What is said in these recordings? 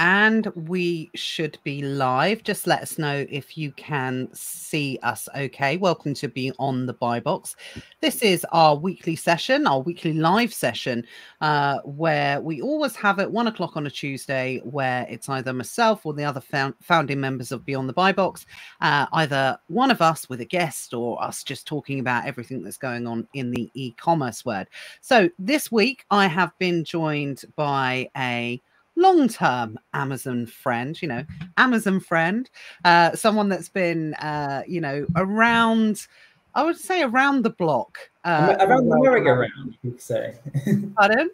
And we should be live. Just let us know if you can see us okay. Welcome to Be on the Buy Box. This is our weekly session, our weekly live session, where we always have at 1 o'clock on a Tuesday, where it's either myself or the other founding members of Beyond the Buy Box, either one of us with a guest or us just talking about everything that's going on in the e-commerce world. So this week I have been joined by a long-term Amazon friend, Amazon friend, someone that's been, around, I would say around the block. Around the merry-go-round, you could say. Pardon?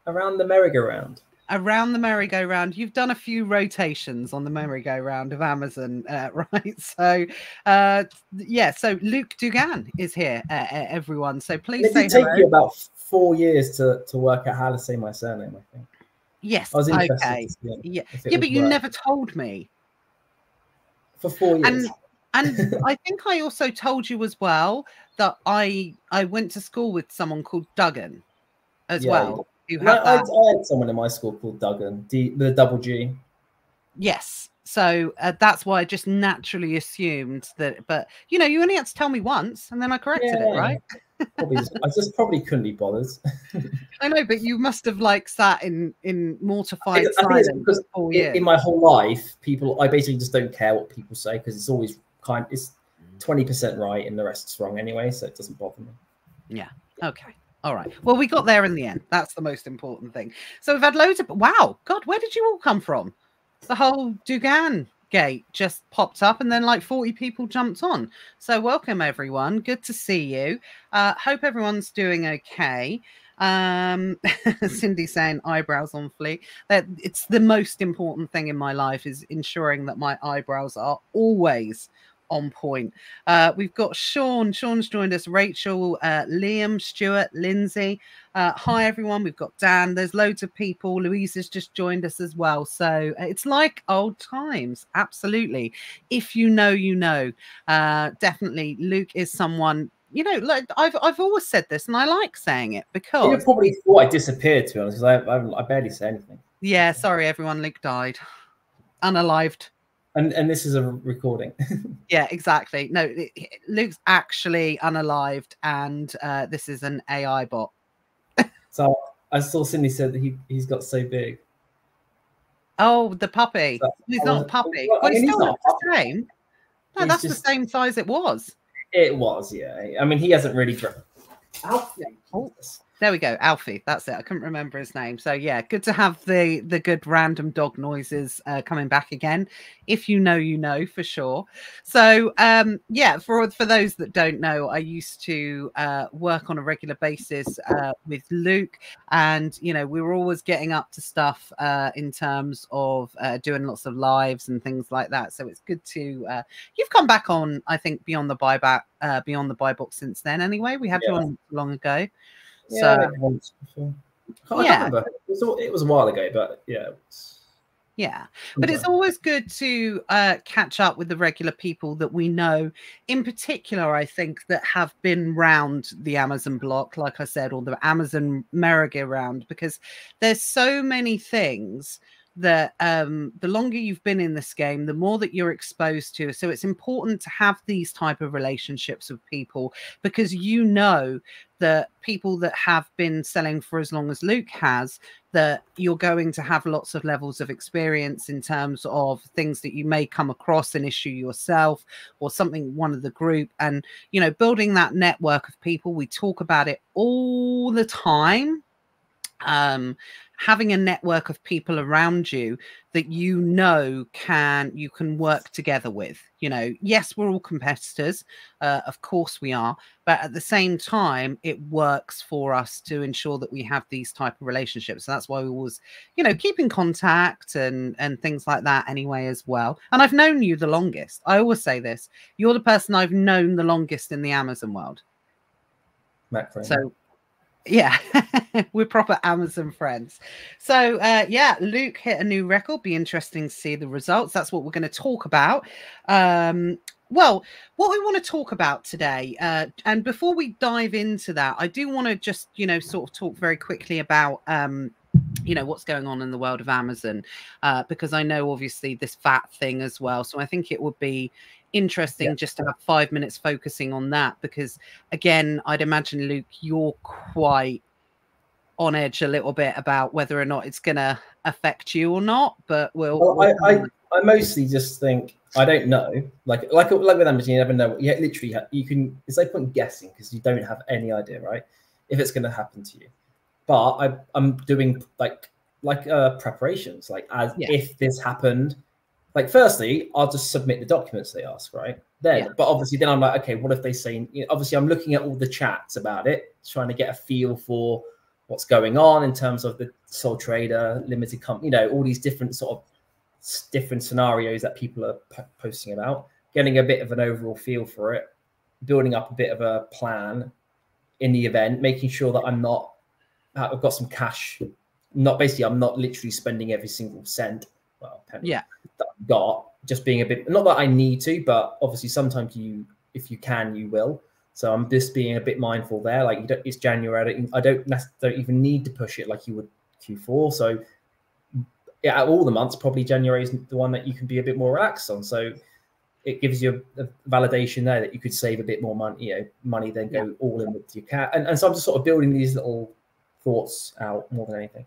Around the merry-go-round. Around the merry-go-round. You've done a few rotations on the merry-go-round of Amazon, right? So, so Luke Dugan is here, everyone. So please say hello. It did take you about 4 years to work out how to say my surname, I think. Yes. I was interested okay. to see yeah, but you never told me. For 4 years. And I think I also told you as well that I went to school with someone called Duggan as well. I had someone in my school called Duggan, with a double G. Yes. So that's why I just naturally assumed that. But, you only had to tell me once and then I corrected it, right? I just probably couldn't be bothered. I know, but you must have sat in mortified silence because for 4 years. In my whole life, I basically just don't care what people say because it's always it's 20% right and the rest's wrong anyway, so it doesn't bother me. Yeah. Okay. All right. Well, we got there in the end. That's the most important thing. So we've had loads of wow, God, where did you all come from? The whole Dugan gate just popped up and then 40 people jumped on. So welcome everyone. Good to see you. Hope everyone's doing okay. Cindy saying eyebrows on fleek. It's the most important thing in my life is ensuring that my eyebrows are always on point. We've got Sean. Sean's joined us. Rachel, Liam, Stuart, Lindsay. Hi everyone. We've got Dan. There's loads of people. Louise has just joined us as well. So it's like old times. Absolutely. If you know, you know. Definitely. Luke is someone. I've always said this, and I like saying it because you probably thought I disappeared, to be honest, because I barely say anything. Yeah, sorry everyone. Luke died, unalived. And this is a recording. Yeah, exactly. No, Luke's actually unalived, and this is an AI bot. So I saw Cindy said that he's got so big. Oh, the puppy. So, he's not a puppy. Well, he's still not the same. No, that's the same size it was. It was, yeah. I mean, he hasn't really grown. Oh, there we go. Alfie. That's it. I couldn't remember his name. So yeah, good to have the good random dog noises coming back again. If you know, you know for sure. So yeah, for those that don't know, I used to work on a regular basis with Luke, and we were always getting up to stuff in terms of doing lots of lives and things like that. So it's good to you've come back on, I think, Beyond the Buy Box since then. Anyway, we had you on long ago. Yeah, I can't remember. It was a while ago, but yeah. Yeah, but it's always good to catch up with the regular people that we know, in particular, I think, that have been round the Amazon block, like I said, or the Amazon merry-go-round, because there's so many things that the longer you've been in this game, the more that you're exposed to. So it's important to have these type of relationships with people, because that people that have been selling for as long as Luke has, that you're going to have lots of levels of experience in terms of things that you may come across an issue yourself or something, one of the group, and building that network of people. We talk about it all the time. Having a network of people around you that you can work together with. Yes, we're all competitors, of course we are, but at the same time, it works for us to ensure that we have these type of relationships. So that's why we always, keep in contact and things like that anyway as well. And I've known you the longest. I always say this: you're the person I've known the longest in the Amazon world. So yeah, we're proper Amazon friends. So yeah, Luke hit a new record. Be interesting to see the results. That's what we're going to talk about. Well, what we want to talk about today, and before we dive into that, I do want to just sort of talk very quickly about you know, what's going on in the world of Amazon, because I know obviously this VAT thing as well. So I think it would be interesting just to have 5 minutes focusing on that, because again, I'd imagine, Luke, you're quite on edge a little bit about whether or not it's going to affect you or not. But I mostly just think, I don't know. Like with Amazon, you never know. Yeah, literally, you can. It's no point guessing because you don't have any idea, right? If it's going to happen to you. But I'm doing like preparations, like as if this happened. Like, firstly, I'll just submit the documents they ask, right? Then, but obviously, then I'm like, okay, what if they say? You know, obviously, I'm looking at all the chats about it, trying to get a feel for what's going on in terms of the sole trader, limited company, you know, all these different sort of different scenarios that people are posting about, getting a bit of an overall feel for it, building up a bit of a plan in the event, making sure that I've got some cash. I'm not literally spending every single cent, penny that I've got, just being a bit, not that I need to, but obviously sometimes if you can, you will. So I'm just being a bit mindful there. Like, it's January. I don't even need to push it like you would Q4. So yeah, out of all the months, probably January is the one that you can be a bit more relaxed on. So it gives you a validation there that you could save a bit more money, then go all in with your cat. And so I'm just sort of building these little thoughts out more than anything.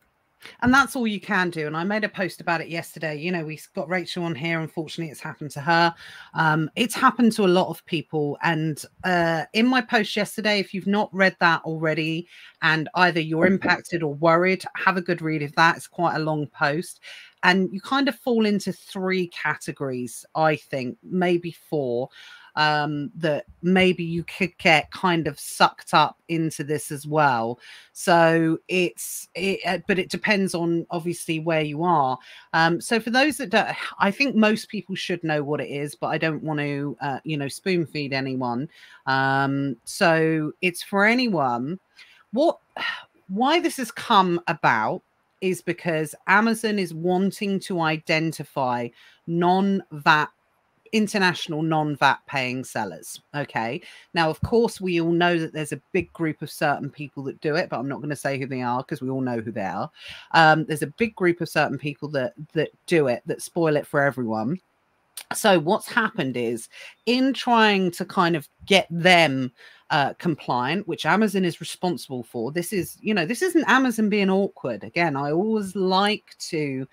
And that's all you can do. And I made a post about it yesterday. You know, we got Rachel on here. Unfortunately, it's happened to her. It's happened to a lot of people. And in my post yesterday, if you've not read that already, and either you're impacted or worried, have a good read of that. It's quite a long post. And you kind of fall into 3 categories, I think, maybe 4. That maybe you could get kind of sucked up into this as well. So but it depends on obviously where you are. So for those that don't, I think most people should know what it is, but I don't want to, spoon feed anyone. So it's for anyone. Why this has come about is because Amazon is wanting to identify international non-VAT paying sellers. Okay. Now, of course, we all know that there's a big group of certain people that do it, but I'm not going to say who they are because we all know who they are. There's a big group of certain people that do it, that spoil it for everyone. So what's happened is, in trying to kind of get them compliant, which Amazon is responsible for, this isn't Amazon being awkward. Again, I always like to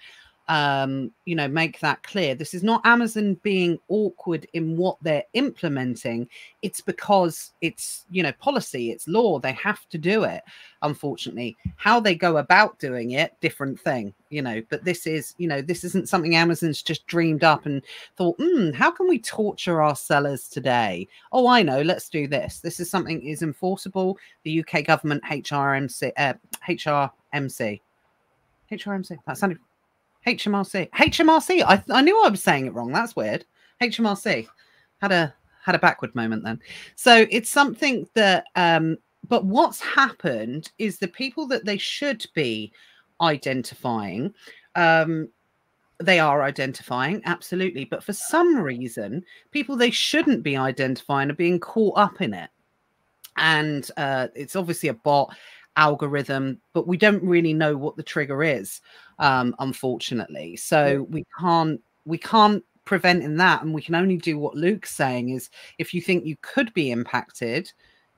make that clear. This is not Amazon being awkward in what they're implementing. It's because it's, policy, it's law. They have to do it. Unfortunately, how they go about doing it, different thing, but this isn't something Amazon's just dreamed up and thought, how can we torture our sellers today? Oh, I know, let's do this. This is something is enforceable. The UK government, HMRC, that sounded HMRC. I knew I was saying it wrong. That's weird. HMRC had a backward moment then. So it's something that, but what's happened is the people that they should be identifying, they are identifying, absolutely. But for some reason, people they shouldn't be identifying are being caught up in it. And it's obviously a bot algorithm, but we don't really know what the trigger is, unfortunately. So we can't prevent in that, and we can only do what Luke's saying is, if you think you could be impacted,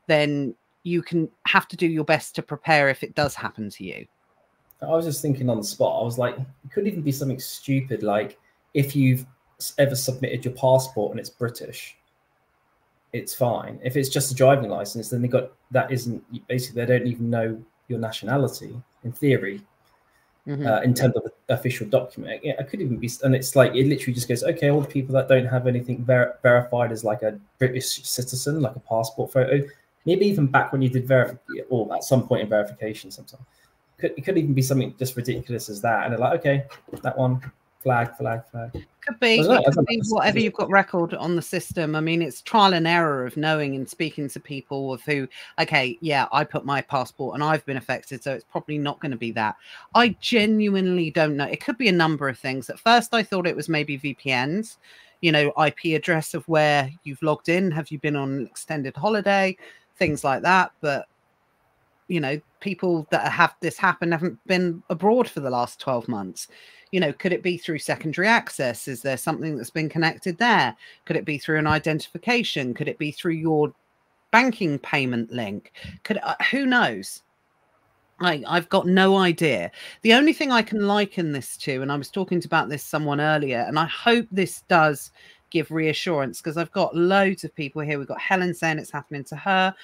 then you can have to do your best to prepare if it does happen to you. I was just thinking on the spot, I was like, it could even be something stupid, like if you've ever submitted your passport and it's British, it's fine. If it's just a driving license, then they don't even know your nationality in theory, in terms of an official document. Yeah, it could even be, and it's like, it literally just goes, okay, all the people that don't have anything verified as like a British citizen, like a passport photo, maybe even back when you did or at some point in verification sometime, it could even be something just ridiculous as that. And they're like, okay, that one, flag. Could be whatever you've got record on the system. I mean, it's trial and error of knowing and speaking to people of who, okay, yeah, I put my passport and I've been affected, so it's probably not going to be that. I genuinely don't know. It could be a number of things. At first, I thought it was maybe VPNs, IP address of where you've logged in. Have you been on an extended holiday? Things like that. But you know, people that have this happen haven't been abroad for the last 12 months. You know, could it be through secondary access? Is there something that's been connected there? Could it be through an identification? Could it be through your banking payment link? Could who knows? I've got no idea. The only thing I can liken this to, and I was talking about this someone earlier, and I hope this does give reassurance, because I've got loads of people here. We've got Helen saying it's happening to her,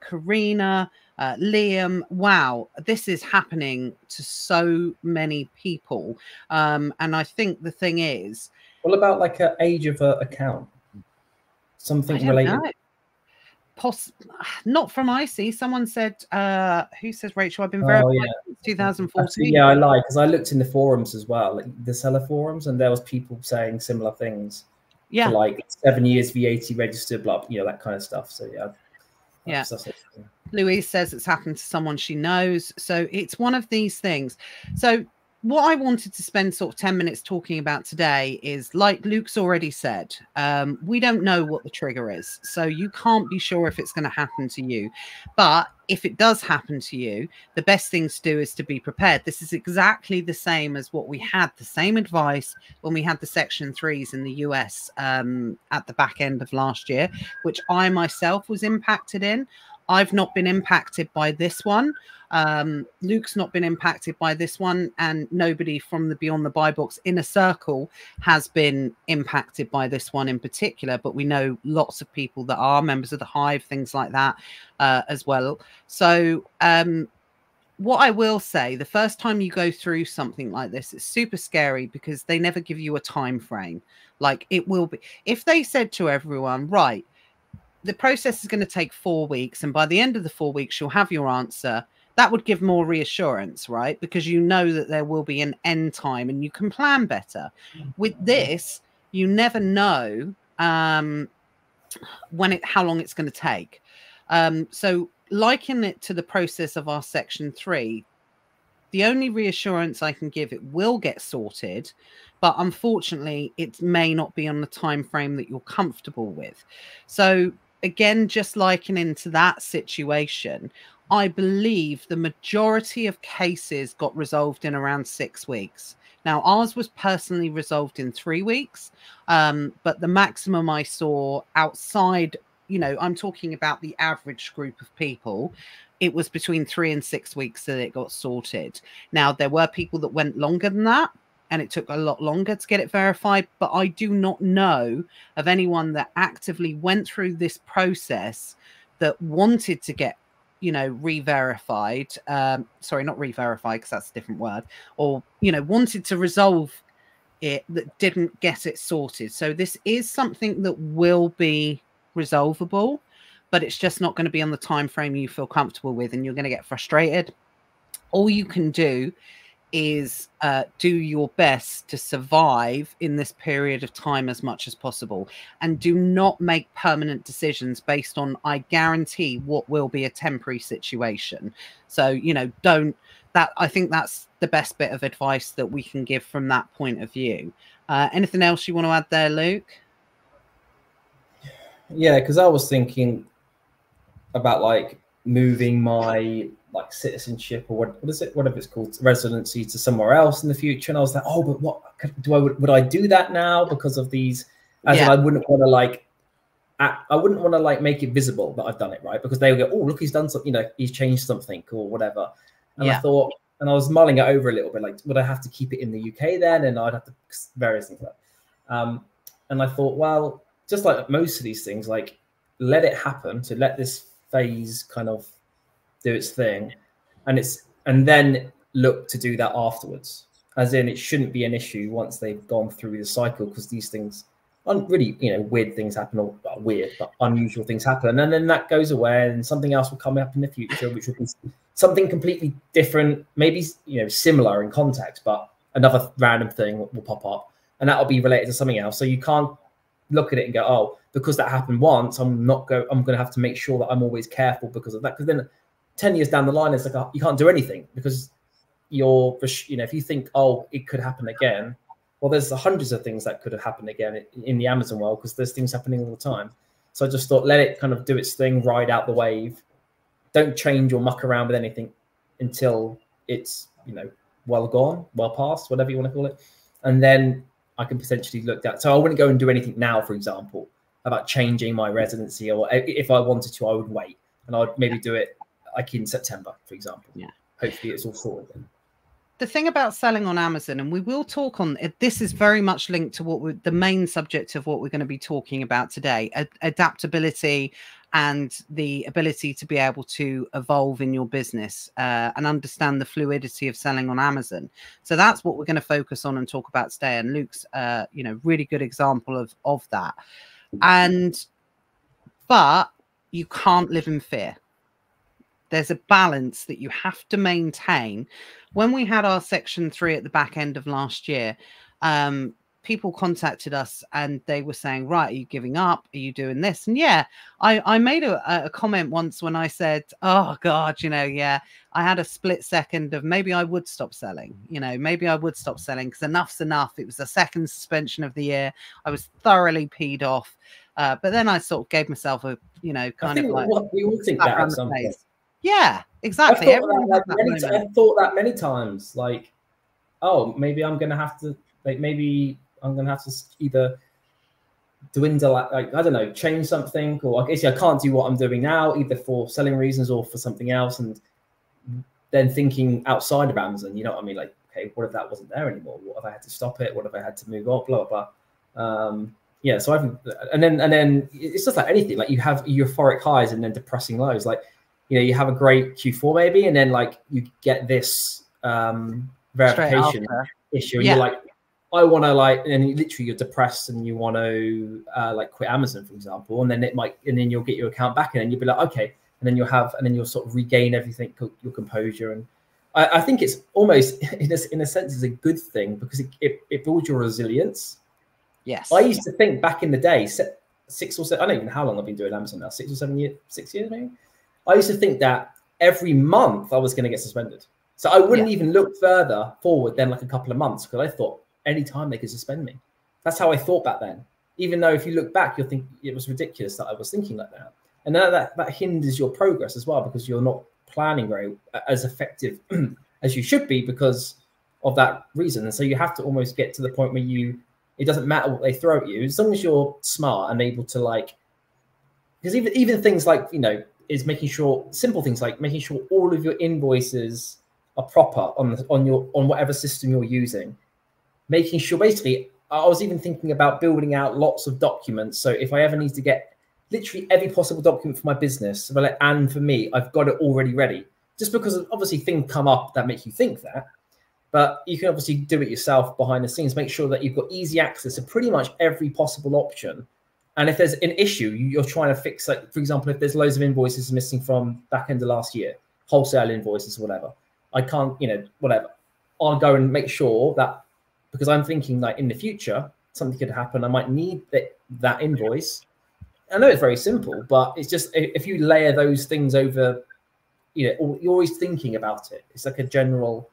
Karina, Liam. Wow, this is happening to so many people. And I think the thing is, what about like an age of an account? Something related? Not from IC. Someone said, who says, Rachel, I've been verified since 2014. Actually, yeah, I lied, because I looked in the forums as well, like the seller forums, and there was people saying similar things. Yeah, for like 7 years VAT registered, blah, you know, that kind of stuff. So yeah. Louise says it's happened to someone she knows. So it's one of these things. So what I wanted to spend sort of 10 minutes talking about today is, like Luke's already said, we don't know what the trigger is. So you can't be sure if it's going to happen to you. But if it does happen to you, the best thing to do is to be prepared. This is exactly the same as what we had, the same advice when we had the Section 3s in the US at the back end of last year, which I myself was impacted in. I've not been impacted by this one. Luke's not been impacted by this one, and nobody from the Beyond the Buy Box inner circle has been impacted by this one in particular, but we know lots of people that are members of the Hive, things like that as well. So what I will say, the first time you go through something like this, it's super scary, because they never give you a time frame. Like, it will be, if they said to everyone, right, the process is going to take 4 weeks, and by the end of the 4 weeks, you'll have your answer, that would give more reassurance, right? Because you know that there will be an end time and you can plan better. With this, you never know how long it's going to take. So liken it to the process of our Section 3. The only reassurance I can give, it will get sorted, but unfortunately, it may not be on the time frame that you're comfortable with. So again, just likening to that situation, I believe the majority of cases got resolved in around 6 weeks. Now, ours was personally resolved in 3 weeks, but the maximum I saw outside, you know, I'm talking about the average group of people, it was between 3 and 6 weeks that it got sorted. Now, there were people that went longer than that, and it took a lot longer to get it verified, but I do not know of anyone that actively went through this process that wanted to get, you know, re-verified, sorry, not re-verified, because that's a different word, or, you know, wanted to resolve it, that didn't get it sorted. So this is something that will be resolvable, but it's just not going to be on the time frame you feel comfortable with, and you're going to get frustrated. All you can do is do your best to survive in this period of time as much as possible, and do not make permanent decisions based on, I guarantee, what will be a temporary situation. So, you know, I think that's the best bit of advice that we can give from that point of view. Anything else you want to add there, Luke? Yeah, because I was thinking about like moving my like citizenship, or what is it, whatever it's called, residency, to somewhere else in the future. And I was like, oh, but what would I do that now because of these? As in, I wouldn't want to like, I wouldn't want to like make it visible that I've done it, right? Because they would go, oh, look, he's done something, you know, he's changed something or whatever. And I thought, and I was mulling it over a little bit, like, would I have to keep it in the UK then? And I'd have to, various things like that. And I thought, well, just like most of these things, like, let it happen. So let this phase kind of do its thing, and then look to do that afterwards. As in, it shouldn't be an issue once they've gone through the cycle, because these things, really, you know, weird things happen, or weird, but unusual things happen, and then that goes away, and something else will come up in the future, which will be something completely different, maybe, you know, similar in context, but another random thing will pop up, and that'll be related to something else. So you can't look at it and go, oh, because that happened once, I'm going to have to make sure that I'm always careful because of that. Because then 10 years down the line, it's like, oh, you can't do anything, because you're, you know, if you think, oh, it could happen again, well, there's hundreds of things that could have happened again in the Amazon world, because there's things happening all the time. So I just thought, let it kind of do its thing, ride out the wave, don't change or muck around with anything until it's, you know, well gone, well past, whatever you want to call it. And then I can potentially look at, so I wouldn't go and do anything now, for example, about changing my residency, or if I wanted to, I would wait and I'd maybe do it like in September, for example. Yeah. Hopefully it's all sorted then. The thing about selling on Amazon, and we will talk on it, this is very much linked to what the main subject of what we're going to be talking about today, adaptability and the ability to be able to evolve in your business and understand the fluidity of selling on Amazon. So that's what we're going to focus on and talk about today. And Luke's, you know, really good example of that. But you can't live in fear. There's a balance that you have to maintain. When we had our Section 3 at the back end of last year, people contacted us and they were saying, right, are you giving up? Are you doing this? And yeah, I made a comment once when I said, oh God, you know, yeah, I had a split second of maybe I would stop selling, you know, maybe I would stop selling because enough's enough. It was the second suspension of the year. I was thoroughly peed off. But then I sort of gave myself a, you know, kind of like, we all think that at some point. Yeah, exactly. I've thought that many times, like, oh, maybe I'm going to have to, like, maybe I'm going to have to either dwindle, like, I don't know, change something, or I guess I can't do what I'm doing now, either for selling reasons or for something else. And then thinking outside of Amazon, you know what I mean? Like, okay, what if that wasn't there anymore? What if I had to stop it? What if I had to move on? Blah, blah, blah. Yeah, so and then it's just like anything, like you have euphoric highs and then depressing lows. Like, you know, you have a great Q4 maybe, and then like you get this verification issue, and you're like, I want to, like, and literally you're depressed and you want to like quit Amazon, for example, and then and then you'll get your account back, and then you'll be like, okay, and then you'll sort of regain everything, your composure. And I think it's almost in a sense is a good thing, because it builds your resilience. Yes. I used to think back in the day, 6 or 7, I don't even know how long I've been doing Amazon now, 6 or 7 years, 6 years maybe. I used to think that every month I was going to get suspended. So I wouldn't even look further forward than like a couple of months, because I thought any time they could suspend me. That's how I thought back then. Even though if you look back, you'll think it was ridiculous that I was thinking like that. And now that hinders your progress as well, because you're not planning very as effective as you should be because of that reason. And so you have to almost get to the point where it doesn't matter what they throw at you, as long as you're smart and able to, like, because even things like, you know, is making sure, simple things like making sure all of your invoices are proper on whatever system you're using, making sure, basically, I was even thinking about building out lots of documents. So if I ever need to get literally every possible document for my business, and for me, I've got it already ready, just because obviously things come up that make you think that. But you can obviously do it yourself behind the scenes. Make sure that you've got easy access to pretty much every possible option. And if there's an issue you're trying to fix, like, for example, if there's loads of invoices missing from back end of last year, wholesale invoices, whatever, I can't, you know, whatever. I'll go and make sure that, because I'm thinking like in the future, something could happen. I might need that invoice. I know it's very simple, but it's just, if you layer those things over, you know, you're always thinking about it. It's like a general,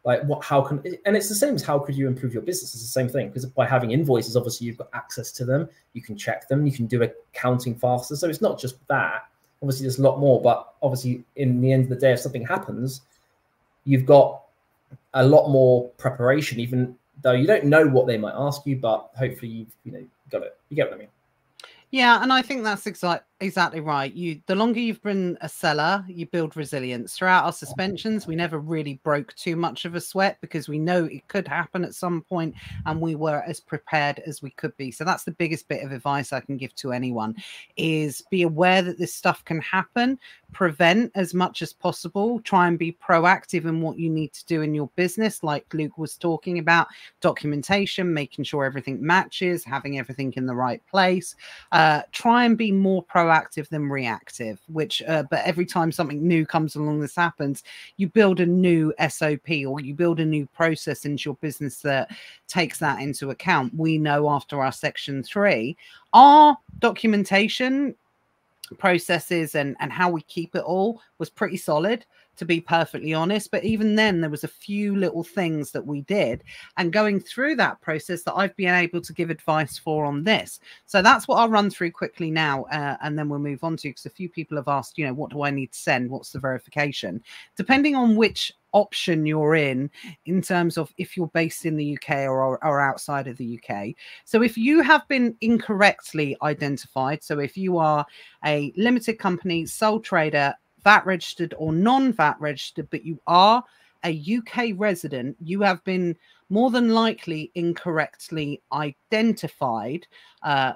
like, and it's the same as how could you improve your business? It's the same thing, because by having invoices, obviously you've got access to them, you can check them, you can do accounting faster. So it's not just that. Obviously there's a lot more, but obviously in the end of the day, if something happens, you've got a lot more preparation, even though you don't know what they might ask you, but hopefully you've got it. You get what I mean? Yeah, and I think that's exactly right. The longer you've been a seller, you build resilience. Throughout our suspensions, we never really broke too much of a sweat, because we know it could happen at some point, and we were as prepared as we could be. So that's the biggest bit of advice I can give to anyone, is be aware that this stuff can happen, prevent as much as possible, try and be proactive in what you need to do in your business, like Luke was talking about, documentation, making sure everything matches, having everything in the right place. Try and be more proactive than reactive, but every time something new comes along, this happens, you build a new SOP, or you build a new process into your business that takes that into account. We know after our Section 3, our documentation processes and how we keep it all was pretty solid, to be perfectly honest. But even then, there was a few little things that we did, and going through that process that I've been able to give advice for on this. So that's what I'll run through quickly now, and then we'll move on to, because a few people have asked, you know, what do I need to send? What's the verification? Depending on which option you're in terms of if you're based in the UK or outside of the UK. So if you have been incorrectly identified, so if you are a limited company, sole trader, VAT registered or non-VAT registered, but you are a UK resident, you have been more than likely incorrectly identified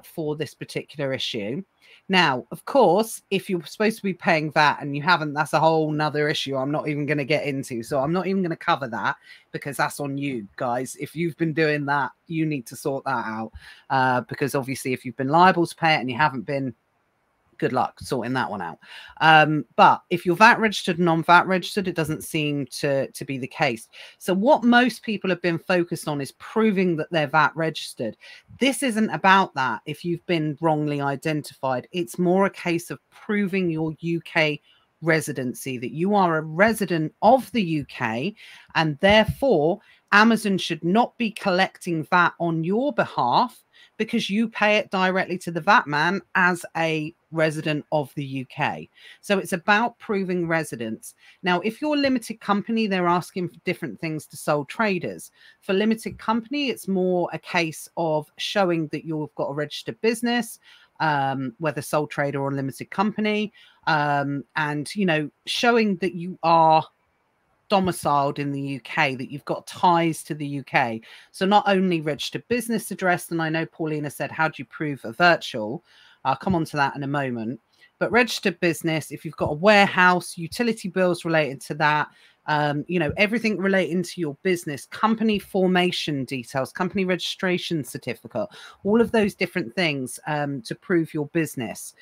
for this particular issue. Now, of course, if you're supposed to be paying VAT and you haven't, that's a whole nother issue I'm not even going to get into. So I'm not even going to cover that, because that's on you guys. If you've been doing that, you need to sort that out, because obviously if you've been liable to pay it and you haven't been, good luck sorting that one out. But if you're VAT registered, non-VAT registered, it doesn't seem to be the case. So what most people have been focused on is proving that they're VAT registered. This isn't about that. If you've been wrongly identified, it's more a case of proving your UK residency, that you are a resident of the UK, and therefore Amazon should not be collecting VAT on your behalf, because you pay it directly to the VAT man as a resident of the UK. So it's about proving residence. Now, if you're a limited company, they're asking for different things to sole traders. For limited company, it's more a case of showing that you've got a registered business, whether sole trader or limited company, and, you know, showing that you are domiciled in the UK, that you've got ties to the UK. So not only registered business address, and I know Paulina said, how do you prove a virtual? I'll come on to that in a moment. But registered business, if you've got a warehouse, utility bills related to that, you know, everything relating to your business, company formation details, company registration certificate, all of those different things to prove your business.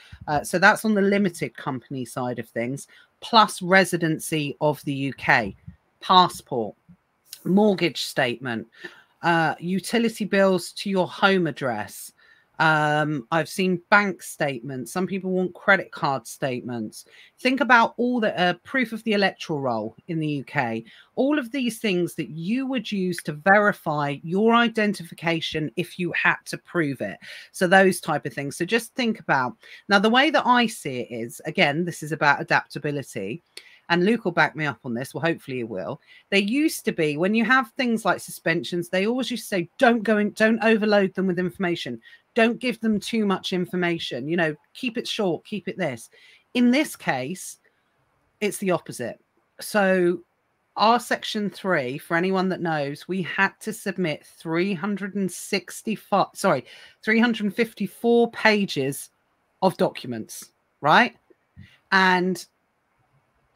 So that's on the limited company side of things, plus residency of the UK, passport, mortgage statement, utility bills to your home address. I've seen bank statements. Some people want credit card statements. Think about all the proof of the electoral roll in the UK. All of these things that you would use to verify your identification if you had to prove it. So those type of things. So just think about, now the way that I see it is, again, this is about adaptability. And Luke will back me up on this. Well, hopefully he will. They used to be, when you have things like suspensions, they always used to say, don't overload them with information. Don't give them too much information. You know, keep it short, keep it this. In this case, it's the opposite. So our section 3, for anyone that knows, we had to submit 354 pages of documents, right? And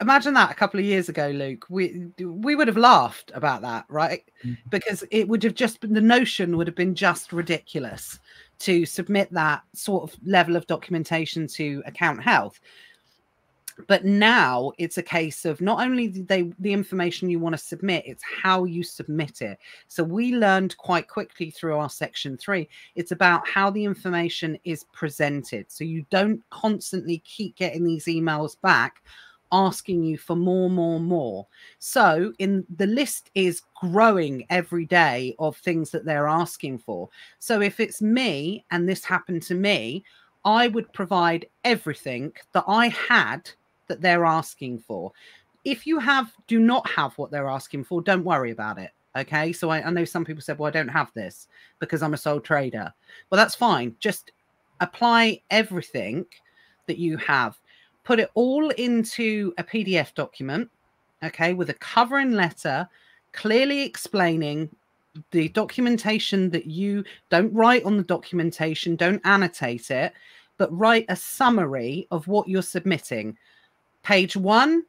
imagine that a couple of years ago, Luke, we would have laughed about that, right? Because it would have just been, the notion would have been just ridiculous to submit that sort of level of documentation to Account Health. But now it's a case of not only the information you want to submit, it's how you submit it. So we learned quite quickly through our section 3, it's about how the information is presented. So you don't constantly keep getting these emails back asking you for more. So the list is growing every day of things that they're asking for. So if it's me and this happened to me, I would provide everything that I had that they're asking for. If you do not have what they're asking for, don't worry about it. Okay. So I know some people said, well, I don't have this because I'm a sole trader. Well, that's fine. Just apply everything that you have. Put it all into a PDF document, okay, with a covering letter, clearly explaining the documentation that you don't write on the documentation, don't annotate it, but write a summary of what you're submitting. Page 1,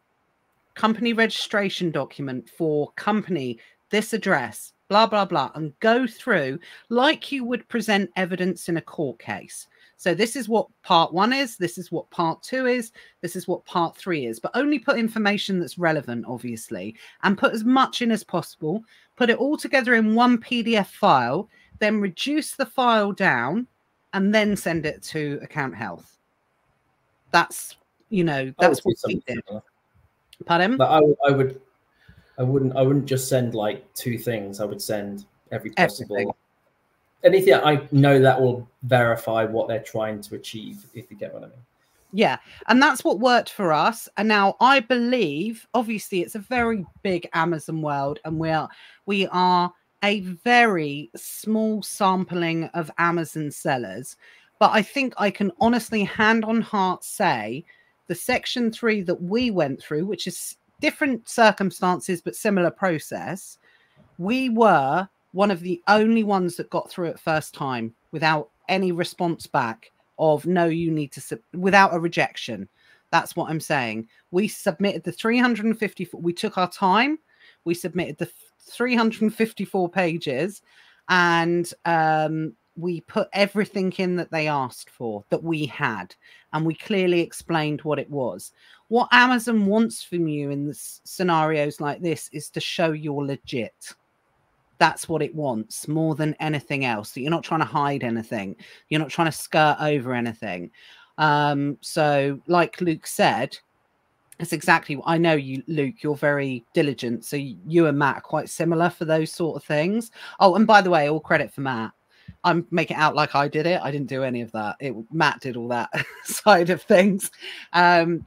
company registration document for company, this address, blah, blah, blah, and go through like you would present evidence in a court case. So this is what part 1 is. This is what part 2 is. This is what part 3 is. But only put information that's relevant, obviously, and put as much in as possible. Put it all together in one PDF file, then reduce the file down, and then send it to Account Health. That's, you know, that's what we did. Pardon? But I wouldn't just send like 2 things. I would send every possible anything I know that will verify what they're trying to achieve, if you get what I mean. Yeah, and that's what worked for us. And now I believe, obviously, it's a very big Amazon world, and we are a very small sampling of Amazon sellers. But I think I can honestly, hand on heart, say the section 3 that we went through, which is different circumstances but similar process, we were one of the only ones that got through it first time without any response back of no, you need to, without a rejection. That's what I'm saying. We submitted the 354, we took our time, we submitted the 354 pages, and we put everything in that they asked for, that we had, and we clearly explained what it was. What Amazon wants from you in scenarios like this is to show you're legit. That's what it wants more than anything else. That you're not trying to hide anything. You're not trying to skirt over anything. So like Luke said, it's exactly what I know. You, Luke, you're very diligent. So you and Matt are quite similar for those sort of things. Oh, and by the way, all credit for Matt. I'm making it out like I did it. I didn't do any of that. Matt did all that side of things,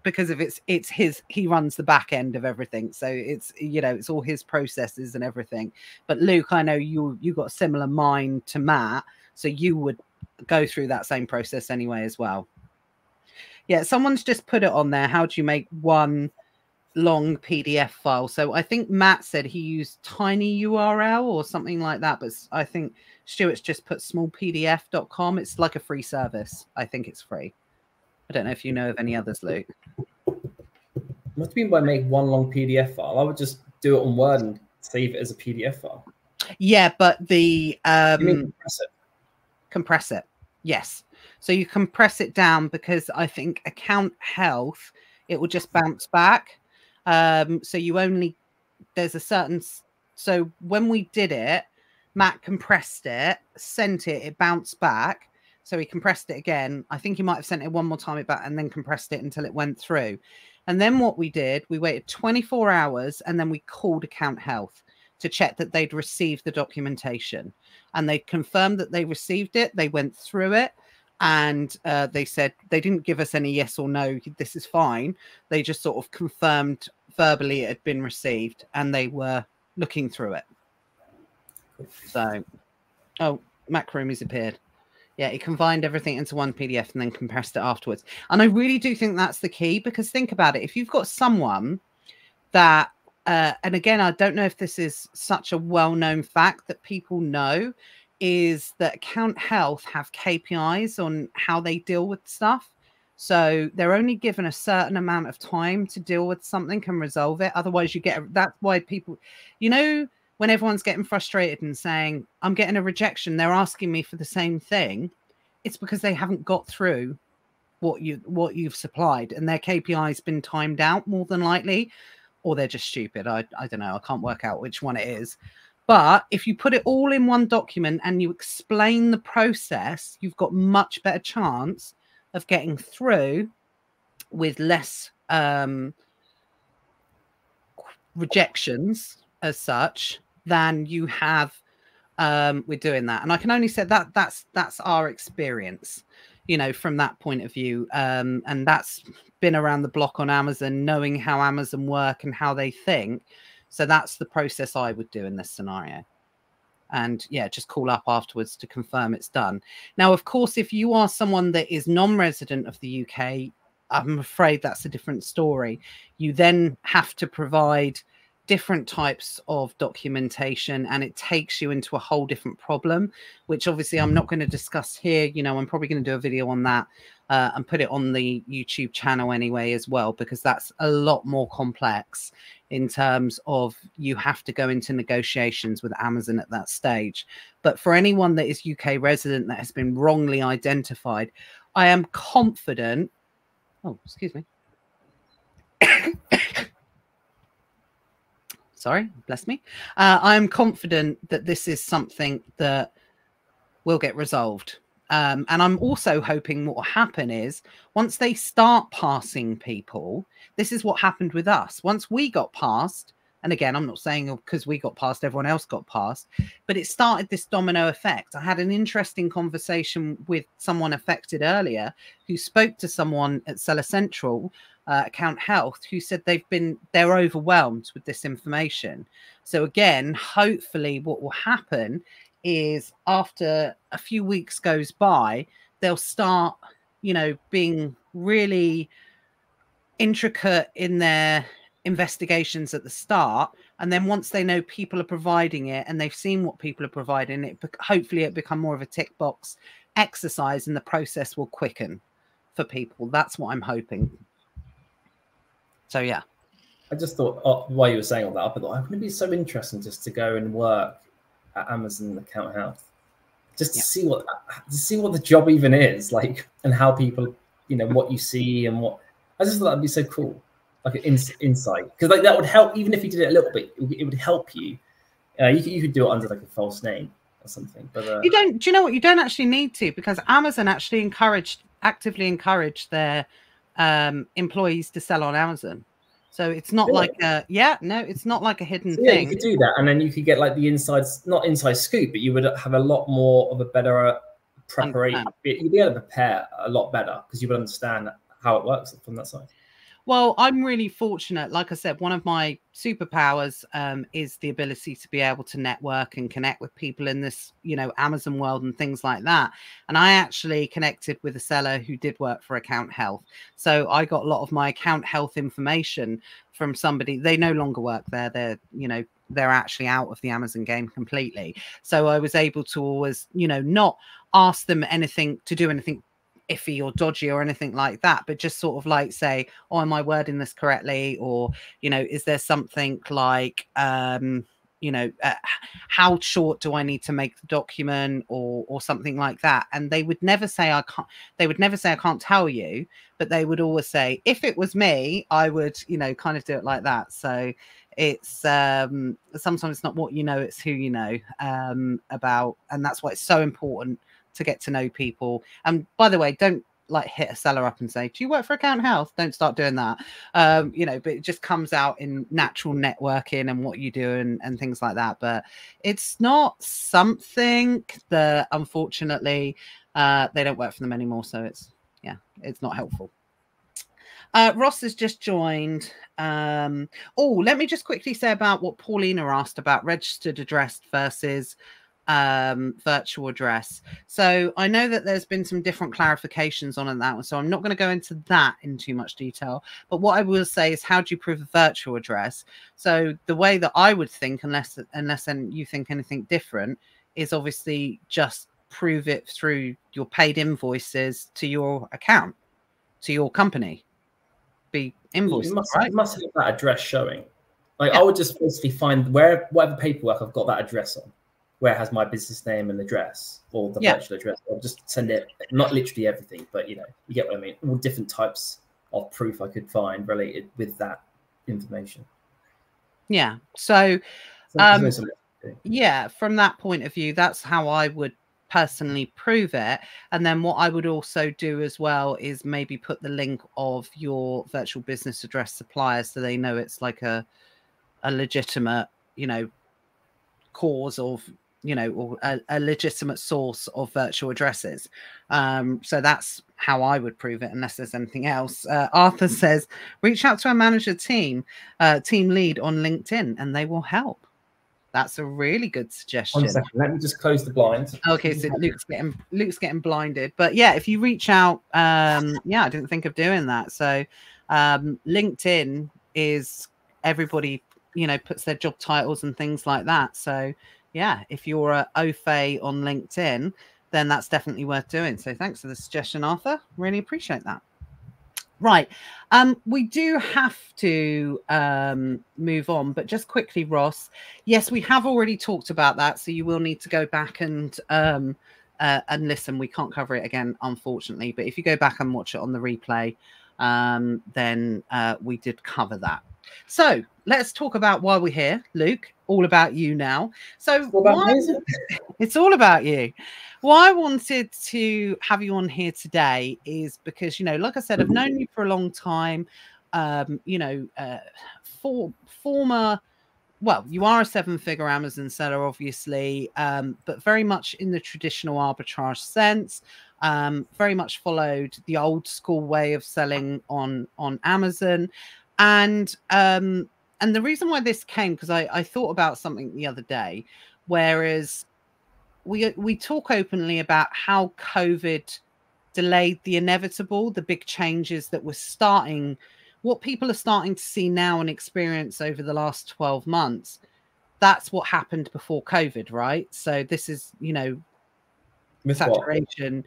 because of it's his. He runs the back end of everything, so it's, you know, it's all his processes and everything. But Luke, I know you got a similar mind to Matt, so you would go through that same process anyway as well. Yeah, someone's just put it on there. How do you make one long PDF file? So I think Matt said he used tinyurl or something like that, but I think Stuart's just put smallpdf.com. It's like a free service. I think it's free. I don't know if you know of any others, Luke. What do you mean by make one long PDF file? I would just do it on Word and save it as a PDF file. Yeah, but the you mean compress it. Yes. So you compress it down, because I think account health, it will just bounce back. So you only, there's a certain, so when we did it, Matt compressed it, sent it, it bounced back. So he compressed it again. I think he might have sent it one more time back and then compressed it until it went through. And then what we did, we waited 24 hours and then we called account health to check that they'd received the documentation. And they confirmed that they received it. They went through it. And they said, they didn't give us any yes or no, this is fine. They just sort of confirmed verbally it had been received, and they were looking through it. So, oh, Macroomies appeared. Yeah, he combined everything into one PDF and then compressed it afterwards. And I really do think that's the key, because think about it. If you've got someone that, and again, I don't know if this is such a well-known fact that people know, is that account health have KPIs on how they deal with stuff. So they're only given a certain amount of time to deal with something and resolve it. Otherwise you get, that's why people, you know, when everyone's getting frustrated and saying, I'm getting a rejection, they're asking me for the same thing. It's because they haven't got through what you've supplied, and their KPI's been timed out more than likely, or they're just stupid. I don't know. I can't work out which one it is. But if you put it all in one document and you explain the process, you've got much better chance of getting through with less rejections as such than you have with doing that. And I can only say that that's our experience, you know, from that point of view. And that's been around the block on Amazon, knowing how Amazon work and how they think. So that's the process I would do in this scenario. And yeah, just call up afterwards to confirm it's done. Now, of course, if you are someone that is non-resident of the UK, I'm afraid that's a different story. You then have to provide different types of documentation, and it takes you into a whole different problem, which obviously I'm not going to discuss here. You know, I'm probably going to do a video on that and put it on the YouTube channel anyway as well, because that's a lot more complex in terms of you have to go into negotiations with Amazon at that stage. But for anyone that is UK resident that has been wrongly identified, I am confident. Oh, excuse me. Sorry, bless me. I'm confident that this is something that will get resolved. And I'm also hoping what will happen is once they start passing people, this is what happened with us. Once we got passed, and again, I'm not saying because we got passed, everyone else got passed, but it started this domino effect. I had an interesting conversation with someone affected earlier who spoke to someone at Seller Central, Account Health, who said they're overwhelmed with this information. So again, hopefully what will happen is after a few weeks goes by, they'll start, being really intricate in their investigations at the start. And then once they know people are providing it and they've seen what people are providing, hopefully it become more of a tick box exercise and the process will quicken for people. That's what I'm hoping. So, yeah. I just thought, while you were saying all that, I thought, wouldn't it be so interesting just to go and work at Amazon Account Health, just to see what the job even is like, and how people, what you see and what. I just thought that'd be so cool, like an insight, because like that would help. Even if you did it a little bit, it would help you. You could do it under like a false name or something. But you don't. Do you know what? You don't actually need to, because Amazon actually actively encouraged their employees to sell on Amazon. So it's not like it's not like a hidden thing. You could do that, and then you could get like the not inside scoop, but you would have a lot more of a better preparation. You'd be able to prepare a lot better because you would understand how it works from that side. Well, I'm really fortunate. Like I said, one of my superpowers is the ability to be able to network and connect with people in this, Amazon world and things like that. And I actually connected with a seller who did work for Account Health. So I got a lot of my Account Health information from somebody. They no longer work there. They're actually out of the Amazon game completely. So I was able to always, not ask them anything to do anything iffy or dodgy or anything like that, but just sort of like say, oh, am I wording this correctly? Or, is there something like, how short do I need to make the document or something like that? And they would never say I can't tell you, but they would always say, if it was me, I would, kind of do it like that. So it's sometimes it's not what you know, it's who you know about, and that's why it's so important to get to know people. And by the way, don't like hit a seller up and say, do you work for Account Health? Don't start doing that. But it just comes out in natural networking and what you do and things like that. But it's not something that unfortunately they don't work for them anymore. So it's not helpful. Ross has just joined. Let me just quickly say about what Paulina asked about registered address versus virtual address. So I know that there's been some different clarifications on that one, so I'm not going to go into that in too much detail, but what I will say is, how do you prove a virtual address? So the way that I would think, unless you think anything different, is obviously just prove it through your paid invoices to your account, to your company. Be invoiced, right? You must have that address showing. I would just basically find whatever paperwork I've got that address on, where it has my business name and address, or the virtual address. I'll just send it, not literally everything, but you get what I mean. All different types of proof I could find related with that information. Yeah. So, from that point of view, that's how I would personally prove it. And then what I would also do as well is maybe put the link of your virtual business address supplier, so they know it's like a legitimate, cause of, or a legitimate source of virtual addresses. So that's how I would prove it, unless there's anything else. Arthur says, reach out to a manager team lead on LinkedIn and they will help. That's a really good suggestion. 1 second, let me just close the blinds. Okay, so Luke's getting blinded. But yeah, if you reach out, I didn't think of doing that. So LinkedIn is everybody, puts their job titles and things like that. So yeah, if you're a OFA on LinkedIn, then that's definitely worth doing. So thanks for the suggestion, Arthur. Really appreciate that. Right. We do have to move on, but just quickly, Ross. Yes, we have already talked about that, so you will need to go back and listen. We can't cover it again, unfortunately, but if you go back and watch it on the replay, then we did cover that. So let's talk about why we're here, Luke. All about you now. So it's all about you. Why I wanted to have you on here today is because, you know, like I said, I've known you for a long time. You know, former, well, you are a 7-figure Amazon seller, obviously, but very much in the traditional arbitrage sense. Very much followed the old school way of selling on Amazon, and the reason why this came, because I thought about something the other day, whereas we talk openly about how COVID delayed the inevitable, the big changes that were starting, what people are starting to see now and experience over the last 12 months. That's what happened before COVID, right? So this is, you know, With saturation.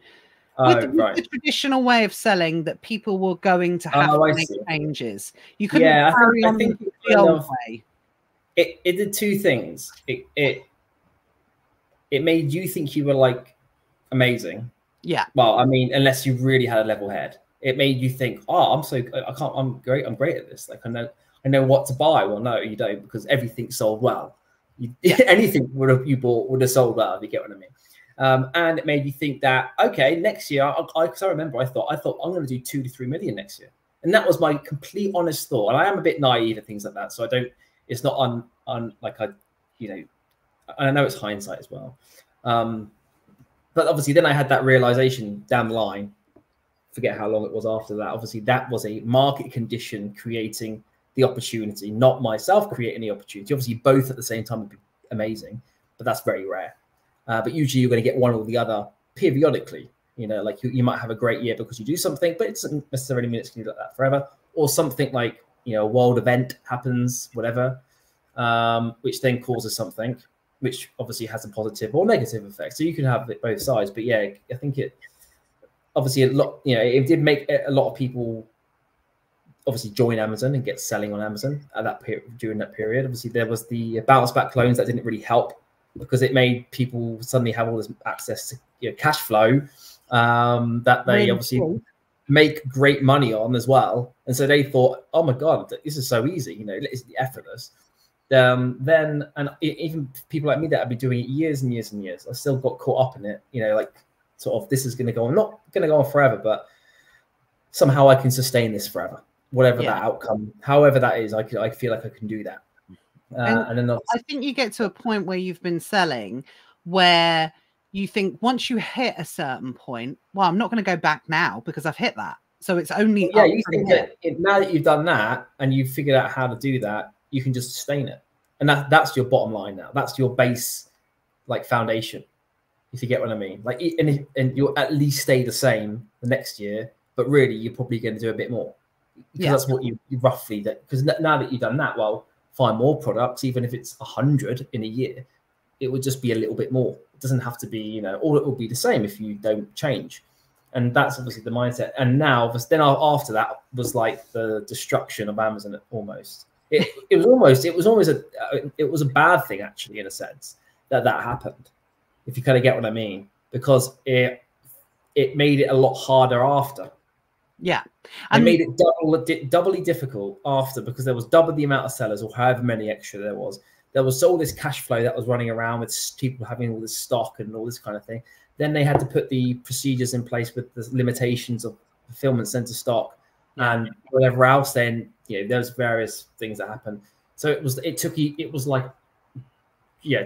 What? With the traditional way of selling, that people were going to have to make changes. You couldn't carry on the old way. It did two things. It made you think you were like amazing. Yeah. Well, I mean, unless you really had a level head, it made you think, oh, I'm great at this. Like I know what to buy. Well, no, you don't, because everything sold well. Anything you bought would have sold well, if you get what I mean. And it made you think that, okay, next year, because I remember I thought I'm going to do 2 to 3 million next year. And that was my complete honest thought. And I am a bit naive and things like that. So it's not on like I know it's hindsight as well. But obviously then I had that realization down the line, forget how long it was after that. Obviously that was a market condition creating the opportunity, not myself creating the opportunity. Obviously both at the same time would be amazing, but that's very rare. But usually you're going to get one or the other periodically. You know, like you might have a great year because you do something, but it doesn't necessarily mean it's going to be like that forever. Or something like, you know, a world event happens, whatever, which then causes something, which obviously has a positive or negative effect. So you can have it both sides. But yeah, I think it obviously it did make a lot of people obviously join Amazon and get selling on Amazon at that period. During that period, obviously there was the bounce back clones that didn't really help, because it made people suddenly have all this access to cash flow that they obviously make great money on as well. And so they thought, oh my God, this is so easy, it's effortless. Then even people like me that have been doing it years and years and years, I still got caught up in it, like sort of, this is going to go on, not going to go on forever, but somehow I can sustain this forever, whatever that outcome, however that is, I feel like I can do that. And then I think you get to a point where you've been selling where you think once you hit a certain point, well, I'm not going to go back now because I've hit that. So it's only you think that now that you've done that and you've figured out how to do that, you can just sustain it. And that's your bottom line now. That's your base, like, foundation, if you get what I mean. Like, and you'll at least stay the same the next year, but really you're probably going to do a bit more. Because that's what you roughly, because now that you've done that, well, find more products, even if it's 100 in a year, it would just be a little bit more. It doesn't have to be, or it will be the same if you don't change. And that's obviously the mindset. And now, then after that was like the destruction of Amazon almost. It was a bad thing, actually, in a sense, that happened, if you kind of get what I mean, because it made it a lot harder after. Yeah. And made it doubly difficult after, because there was double the amount of sellers, or however many extra there was. There was all this cash flow that was running around with people having all this stock and all this kind of thing. Then they had to put the procedures in place with the limitations of fulfillment center stock and whatever else. Then there's various things that happened. So it was like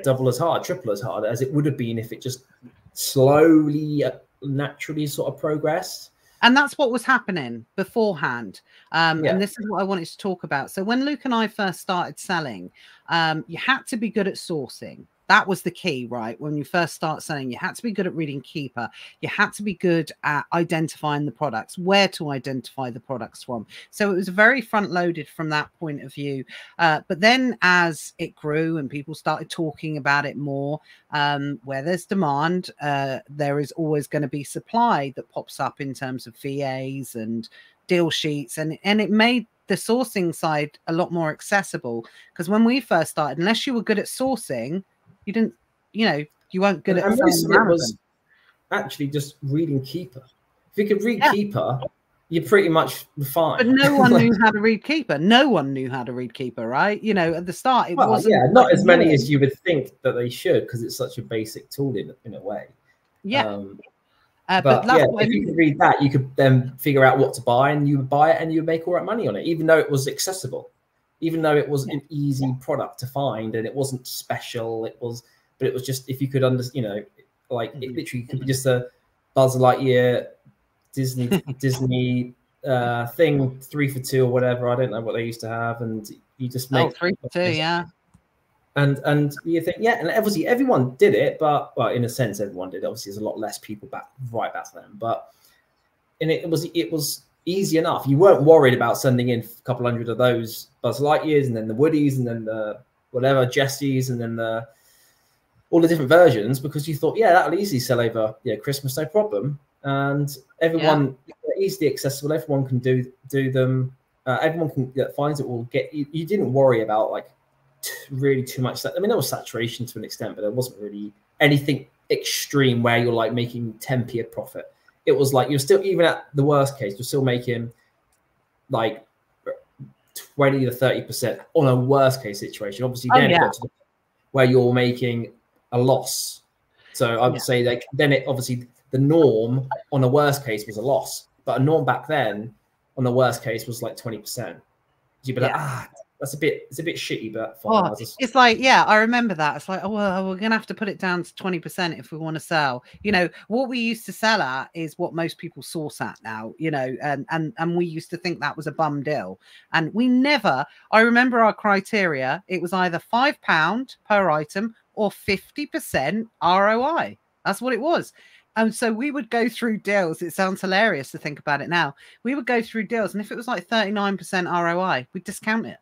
double as hard, triple as hard as it would have been if it just slowly, naturally sort of progressed. And that's what was happening beforehand. And this is what I wanted to talk about. So when Luke and I first started selling, you had to be good at sourcing. That was the key, right? When you first start selling, you had to be good at reading Keeper. You had to be good at identifying the products, where to identify the products from. So it was very front loaded from that point of view. But then as it grew and people started talking about it more, where there's demand, there is always going to be supply that pops up in terms of VAs and deal sheets. And it made the sourcing side a lot more accessible, because when we first started, unless you were good at sourcing, you didn't, you weren't good at selling. Most of it was actually just reading Keeper. If you could read Keeper, you're pretty much fine. But no one knew how to read Keeper. No one knew how to read Keeper, right? At the start, it wasn't. Yeah, not as many as you would think that they should, because it's such a basic tool in a way. Yeah. But yeah, if you could read that, you could then figure out what to buy, and you would buy it, and you would make all that money on it, even though it was accessible, even though it was an easy product to find, and it wasn't special. But it was just, if you could understand, like it literally could be just a Buzz Lightyear Disney thing, 3 for 2 or whatever. I don't know what they used to have, and you just make 3 for 2, yeah. And you think, yeah, and obviously everyone did it, but well, in a sense, everyone did. Obviously, there's a lot less people right back then, but it was easy enough. You weren't worried about sending in a couple hundred of those Buzz Lightyears, and then the Woodies, and then the whatever Jessies, and then all the different versions, because you thought, yeah, that'll easily sell over Christmas, no problem. And everyone easily accessible. Everyone can do them. Everyone can finds it will get. You didn't worry about like really too much. I mean, there was saturation to an extent, but there wasn't really anything extreme where you're like making 10p a profit. It was like you're still, even at the worst case, you're still making like 20 to 30% on a worst case situation. Obviously, then it got to the point where you're making a loss. So I would say like then it obviously the norm on a worst case was a loss, but a norm back then on the worst case was like 20%. You'd be like, it's a bit shitty, but fine. It's like, I remember that. It's like, oh, well, we're gonna have to put it down to 20% if we want to sell. What we used to sell at is what most people source at now. And we used to think that was a bum deal, and we never. I remember our criteria. It was either £5 per item or 50% ROI. That's what it was. And so we would go through deals. It sounds hilarious to think about it now. We would go through deals, and if it was like 39% ROI, we'd discount it.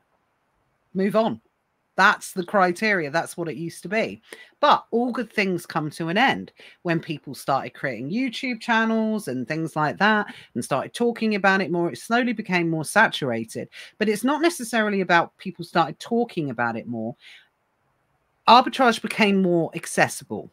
Move on. That's the criteria. That's what it used to be. But all good things come to an end when people started creating YouTube channels and things like that and started talking about it more. It slowly became more saturated. But it's not necessarily about people started talking about it more. Arbitrage became more accessible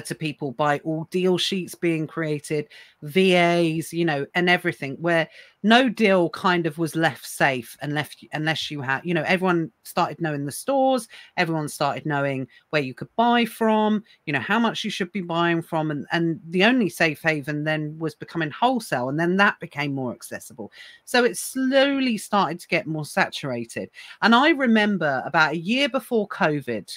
to people by all deal sheets being created, VAs, and everything, where no deal kind of was left safe unless you had, everyone started knowing the stores, everyone started knowing where you could buy from, how much you should be buying from. And the only safe haven then was becoming wholesale. And then that became more accessible. So it slowly started to get more saturated. And I remember about a year before COVID,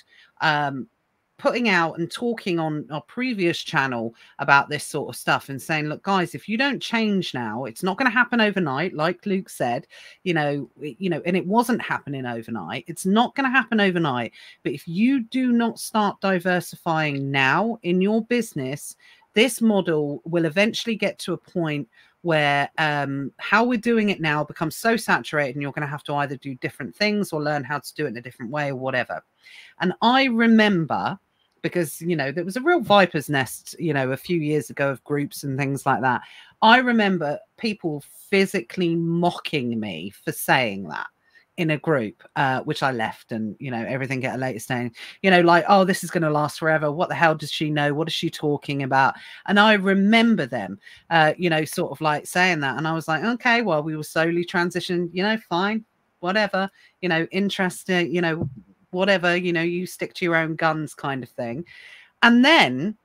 putting out and talking on our previous channel about this sort of stuff and saying, look, guys, if you don't change now, it's not going to happen overnight. Like Luke said, and it wasn't happening overnight. It's not going to happen overnight. But if you do not start diversifying now in your business, this model will eventually get to a point where how we're doing it now becomes so saturated, and you're going to have to either do different things or learn how to do it in a different way or whatever. And I remember, because, there was a real viper's nest, a few years ago of groups and things like that. I remember people physically mocking me for saying that in a group, which I left, and, everything at a later stage, like, oh, this is going to last forever. What the hell does she know? What is she talking about? And I remember them, sort of like saying that. And I was like, okay, well, we will slowly transition, fine, whatever, interesting, whatever, you stick to your own guns kind of thing. And then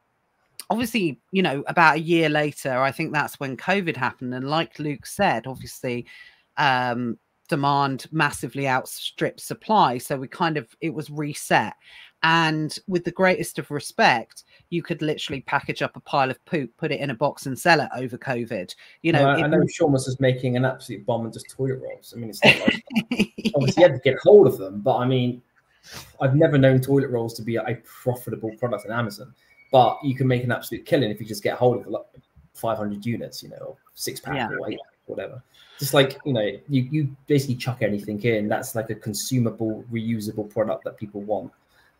obviously, about a year later, I think that's when COVID happened. And like Luke said, obviously, demand massively outstripped supply. So it was reset. And with the greatest of respect, you could literally package up a pile of poop, put it in a box and sell it over COVID. I know Sean was just making an absolute bomb and just toilet rolls. I mean, it's not like, obviously you had to get hold of them, but I mean, I've never known toilet rolls to be a profitable product on Amazon, but you can make an absolute killing if you just get hold of 500 units, or 6-pack or 8-pack, whatever. Just like, you basically chuck anything in. That's like a consumable, reusable product that people want.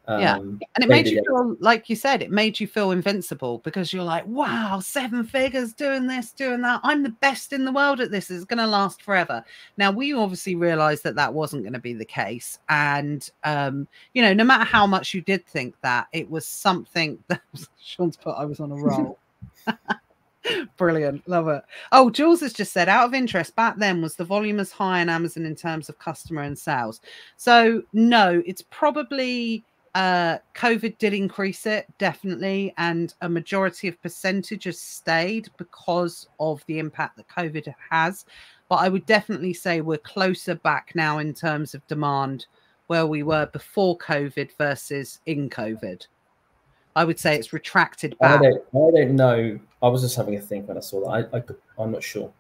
And it made you feel, like you said, it made you feel invincible, because you're like, wow, 7 figures doing this, doing that. I'm the best in the world at this. It's going to last forever. Now, we obviously realized that wasn't going to be the case. And, no matter how much you did think that, it was something that Sean's put, I was on a roll. Brilliant. Love it. Oh, Jules has just said, out of interest, back then, was the volume as high on Amazon in terms of customer and sales? So no, it's probably COVID did increase it, definitely, and a majority of percentages stayed because of the impact that COVID has. But I would definitely say we're closer back now in terms of demand where we were before COVID versus in COVID. I would say it's retracted back. I don't know. I was just having a think when I saw that. I'm not sure.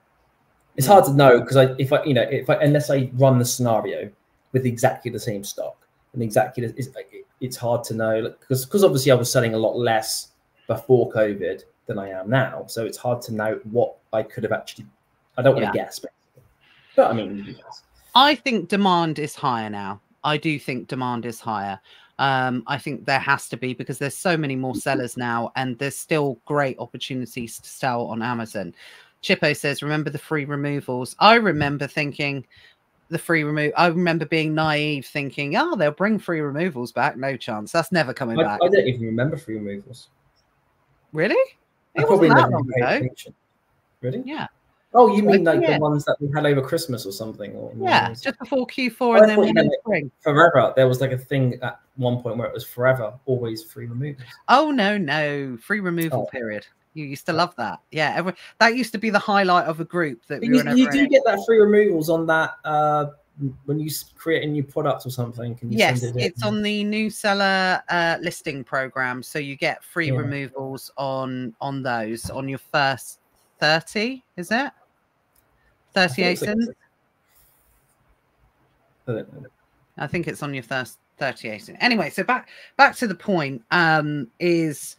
It's hard to know because unless I run the scenario with exactly the same stock and exactly it's hard to know because obviously I was selling a lot less before COVID than I am now, so it's hard to know what I could have actually. I don't want to guess, but I mean, you guess. I think demand is higher now. I do think demand is higher. I think there has to be because there's so many more sellers now, and there's still great opportunities to sell on Amazon. Chippo says, "Remember the free removals?" I remember thinking. I remember being naive thinking, oh, they'll bring free removals back. No chance. That's never coming back. I don't even remember free removals. Really? It wasn't that long ago. Really? Yeah. Oh, you mean like the ones that we had over Christmas or something? Yeah, just before Q4 and then one in spring. Forever. There was like a thing at one point where it was forever, always free removals. Oh, no. Free removal period. You used to love that. Yeah, that used to be the highlight of a group. That you do get that free removals on that when you create a new product or something. Can you send it it's on the new seller listing program. So you get free removals on those on your first 30. Is it 30 ASINs? I think it's on your first 30 ASIN. Anyway, so back to the point is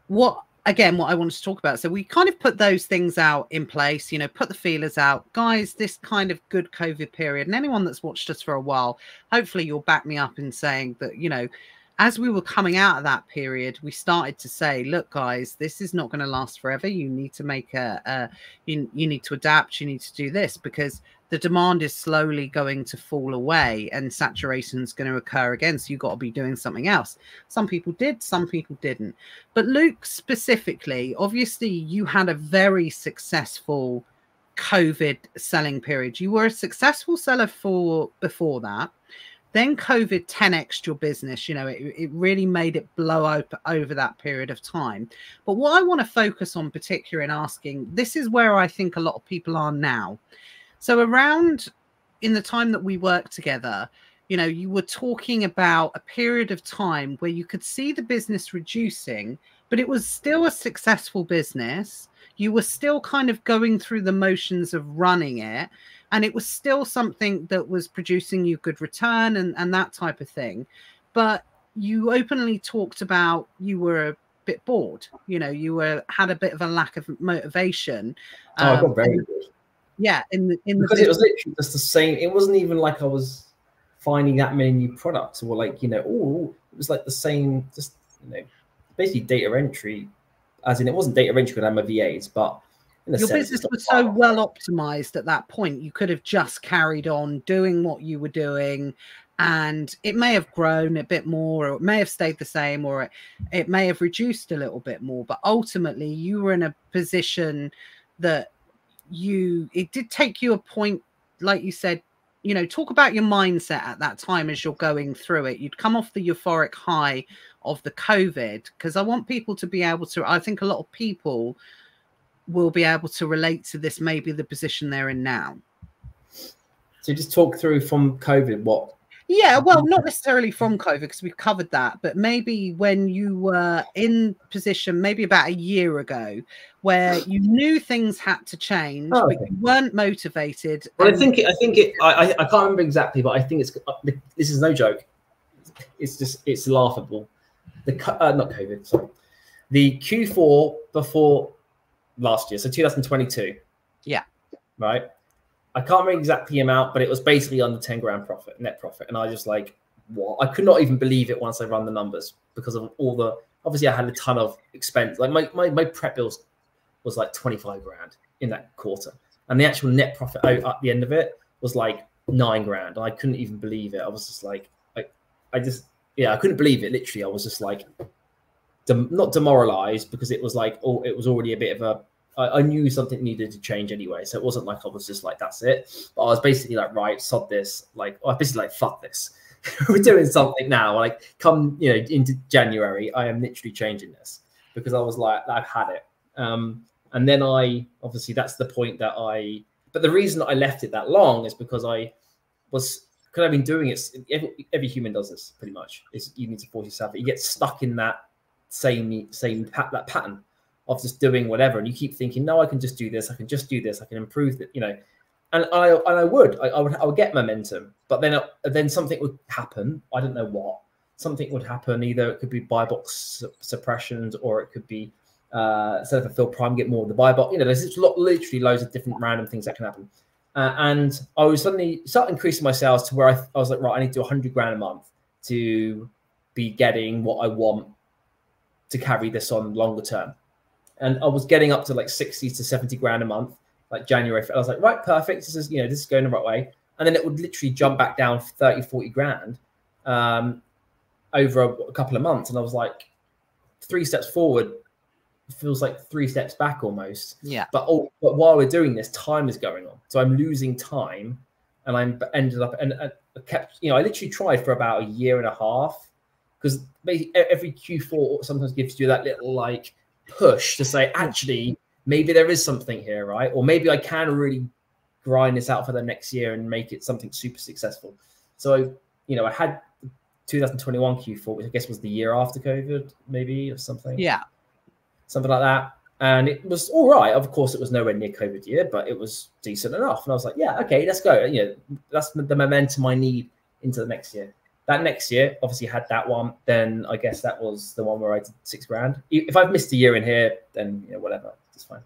what I wanted to talk about. So we kind of put those things out in place, put the feelers out. Guys, this kind of good COVID period, and anyone that's watched us for a while, hopefully you'll back me up in saying that, as we were coming out of that period, we started to say, look, guys, this is not going to last forever. You need to make you need to adapt. You need to do this because the demand is slowly going to fall away and saturation is going to occur again. So you've got to be doing something else. Some people did, some people didn't. But Luke, specifically, obviously you had a very successful COVID selling period. You were a successful seller before that. Then COVID 10x'd your business. It really made it blow up over that period of time. But what I want to focus on particularly in asking, this is where I think a lot of people are now. So around in the time that we worked together, you were talking about a period of time where you could see the business reducing, but it was still a successful business. You were still kind of going through the motions of running it. And it was still something that was producing you good return and that type of thing. But you openly talked about you were a bit bored. You had a bit of a lack of motivation. I got very good. Yeah, because it was literally just the same. It wasn't even like I was finding that many new products or like it was like the same. Just basically data entry, as in it wasn't data entry with my VAs, but your business was so well optimized at that point. You could have just carried on doing what you were doing, and it may have grown a bit more, or it may have stayed the same, or it may have reduced a little bit more. But ultimately, you were in a position that it did take you a point, like you said, talk about your mindset at that time as you're going through it. You'd come off the euphoric high of the COVID, because I want people to be able to, I think a lot of people will be able to relate to this, maybe the position they're in now. So just talk through from COVID, what? Yeah, well, not necessarily from COVID, because we've covered that, but maybe when you were in position, maybe about a year ago, where you knew things had to change, but you weren't motivated. Well, I can't remember exactly, but I think this is no joke. It's laughable. Not COVID, sorry. The Q4 before last year, so 2022. Yeah. Right. I can't remember exactly the amount, but it was basically under 10 grand profit, net profit. And I just like, what? I could not even believe it once I run the numbers because of all the, obviously I had a ton of expense. Like my prep bills was like 25 grand in that quarter. And the actual net profit at the end of it was like 9 grand. I couldn't even believe it. I was just like, I couldn't believe it. Literally, I was just like, not demoralized because it was like, it was already a bit of a, I knew something needed to change anyway. So it wasn't like I was just like, that's it. But I was basically like, right, sod this. Like, I basically like, fuck this. we're doing something now. Like come, you know, into January, I am literally changing this because I was like, I've had it. And then obviously that's the point that but the reason that I left it that long is because because I've been doing it. Every human does this pretty much. Is you need to force yourself. You get stuck in that same pattern of just doing whatever, and you keep thinking, no, I can just do this. I can just do this. I can improve it. You know, and I would get momentum, but then something would happen. I don't know what. Something would happen. Either it could be buy box suppressions, or it could be instead of a fill prime, get more of the buy box. You know, there's literally loads of different random things that can happen. And I was suddenly start increasing my sales to where I was like, right, I need to do 100 grand a month to be getting what I want to carry this on longer term. And I was getting up to like 60 to 70 grand a month, like January. I was like, right, perfect. This is going the right way. And then it would literally jump back down 30, 40 grand over a couple of months. And I was like, 3 steps forward feels like 3 steps back almost. Yeah. But while we're doing this, time is going on. So I'm losing time, and I ended up and I kept, you know, I literally tried for about a year and a half, because every Q4 sometimes gives you that little like push to say, actually, maybe there is something here, right? Or maybe I can really grind this out for the next year and make it something super successful. So, you know, I had 2021 Q4, which I guess was the year after COVID, maybe, or something. Yeah. Something like that. And it was all right. Of course, it was nowhere near COVID year, but it was decent enough. And I was like, yeah, okay, let's go. You know, that's the momentum I need into the next year. That next year, obviously had that one. Then I guess that was the one where I did 6 grand. If I've missed a year in here, then, you know, whatever, it's fine.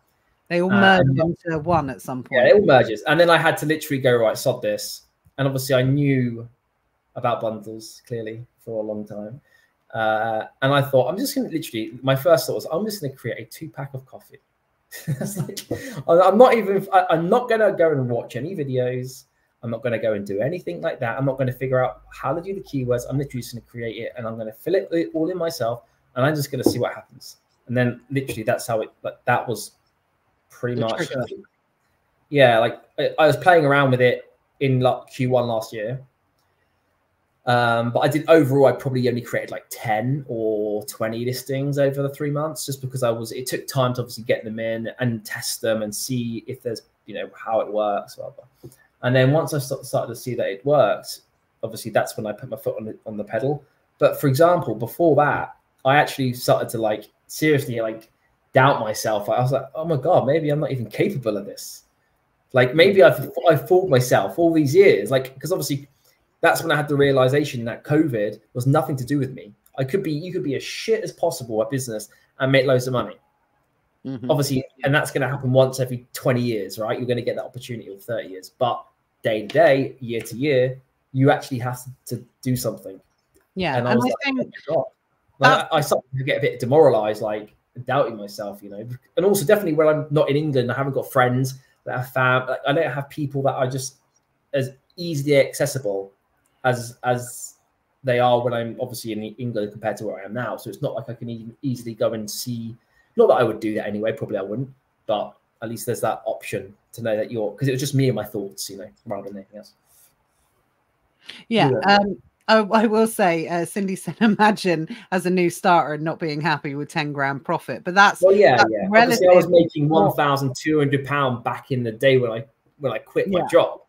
They all merge into one at some point. Yeah, it all merges. And then I had to literally go, right, sod this. And obviously I knew about bundles clearly for a long time. And I thought, I'm just going to literally, my first thought was, I'm just going to create a 2-pack of coffee. It's like, I'm not going to go and watch any videos. I'm not going to go and do anything like that. I'm not going to figure out how to do the keywords. I'm literally just going to create it, and I'm going to fill it all in myself, and I'm just going to see what happens. And then literally that's how that was pretty much. Yeah, like I was playing around with it in like Q1 last year. But I did overall, I probably only created like 10 or 20 listings over the 3 months, just because it took time to obviously get them in and test them and see if there's, you know, how it works. Blah, blah. And then once I started to see that it worked, obviously that's when I put my foot on the pedal. But for example, before that, I actually started to like seriously like doubt myself. I was like, oh my God, maybe I'm not even capable of this. Like maybe I've fooled myself all these years. Like, because obviously that's when I had the realization that COVID was nothing to do with me. You could be as shit as possible at business and make loads of money. Mm-hmm. Obviously, and that's going to happen once every 20 years, right? You're going to get that opportunity of 30 years. But day to day, year to year, you actually have to do something. Yeah. And I was like, oh my God. Like, I started to get a bit demoralized, like doubting myself, you know. And also definitely when I'm not in England, I haven't got friends that have fam. I don't have people that are just as easily accessible as they are when I'm obviously in England compared to where I am now. So it's not like I can even easily go and see. Not that I would do that anyway, probably I wouldn't, but at least there's that option to know that because it was just me and my thoughts, you know, rather than anything else. Yeah. I will say, Cindy said, imagine as a new starter and not being happy with 10 grand profit, but that's yeah. Obviously, I was making £1,200 back in the day when I quit my job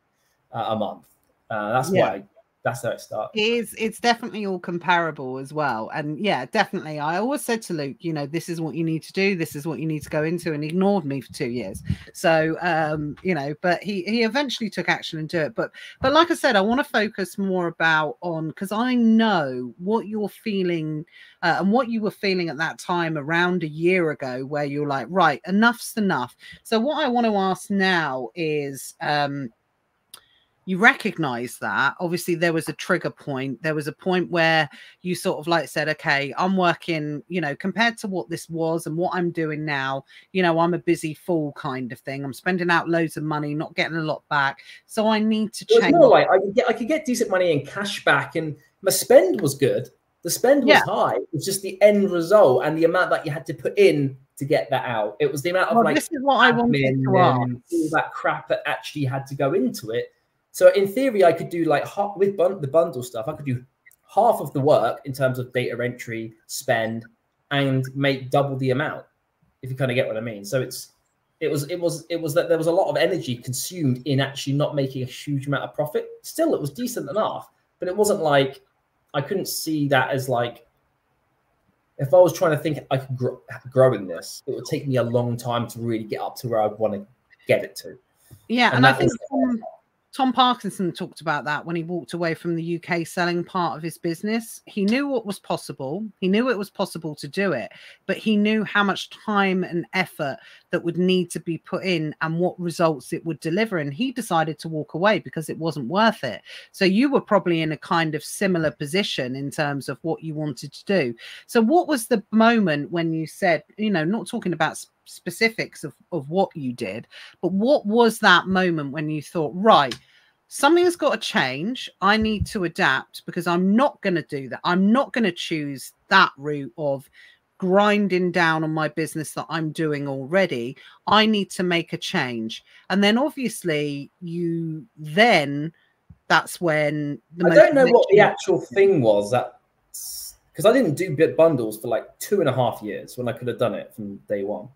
a month. That's why. That's how it starts. It's definitely all comparable as well. And yeah, definitely. I always said to Luke, you know, this is what you need to do. This is what you need to go into, and he ignored me for 2 years. So, you know, but he eventually took action and do it. But like I said, I want to focus more because I know what you're feeling and what you were feeling at that time around a year ago, where you're like, right, enough's enough. So what I want to ask now is, you recognize that obviously there was a trigger point. There was a point where you sort of like said, okay, I'm working, you know, compared to what this was and what I'm doing now, you know, I'm a busy fool kind of thing. I'm spending out loads of money, not getting a lot back. So I need to change. More like I could get decent money in cash back, and my spend was good. The spend was high. It was just the end result and the amount that you had to put in to get that out. It was the amount of like, this is what I wanted to ask. All that crap that actually had to go into it So in theory, I could do like with the bundle stuff, I could do half of the work in terms of data entry, spend, and make double the amount, if you kind of get what I mean. So it was that there was a lot of energy consumed in actually not making a huge amount of profit. Still, it was decent enough, but it wasn't like, I couldn't see that as like, if I was trying to think I could growing this, it would take me a long time to really get up to where I want to get it to. Yeah, and I think Tom Parkinson talked about that when he walked away from the UK selling part of his business. He knew what was possible. He knew it was possible to do it, but he knew how much time and effort that would need to be put in and what results it would deliver. And he decided to walk away because it wasn't worth it. So you were probably in a kind of similar position in terms of what you wanted to do. So what was the moment when you said, you know, not talking about specifics of what you did, but what was that moment when you thought, right, something's got to change, I need to adapt, because I'm not going to do that, I'm not going to choose that route of grinding down on my business that I'm doing already, I need to make a change? And then obviously that's when I don't know what the actual thing was, that because I didn't do bit bundles for like 2.5 years when I could have done it from day one.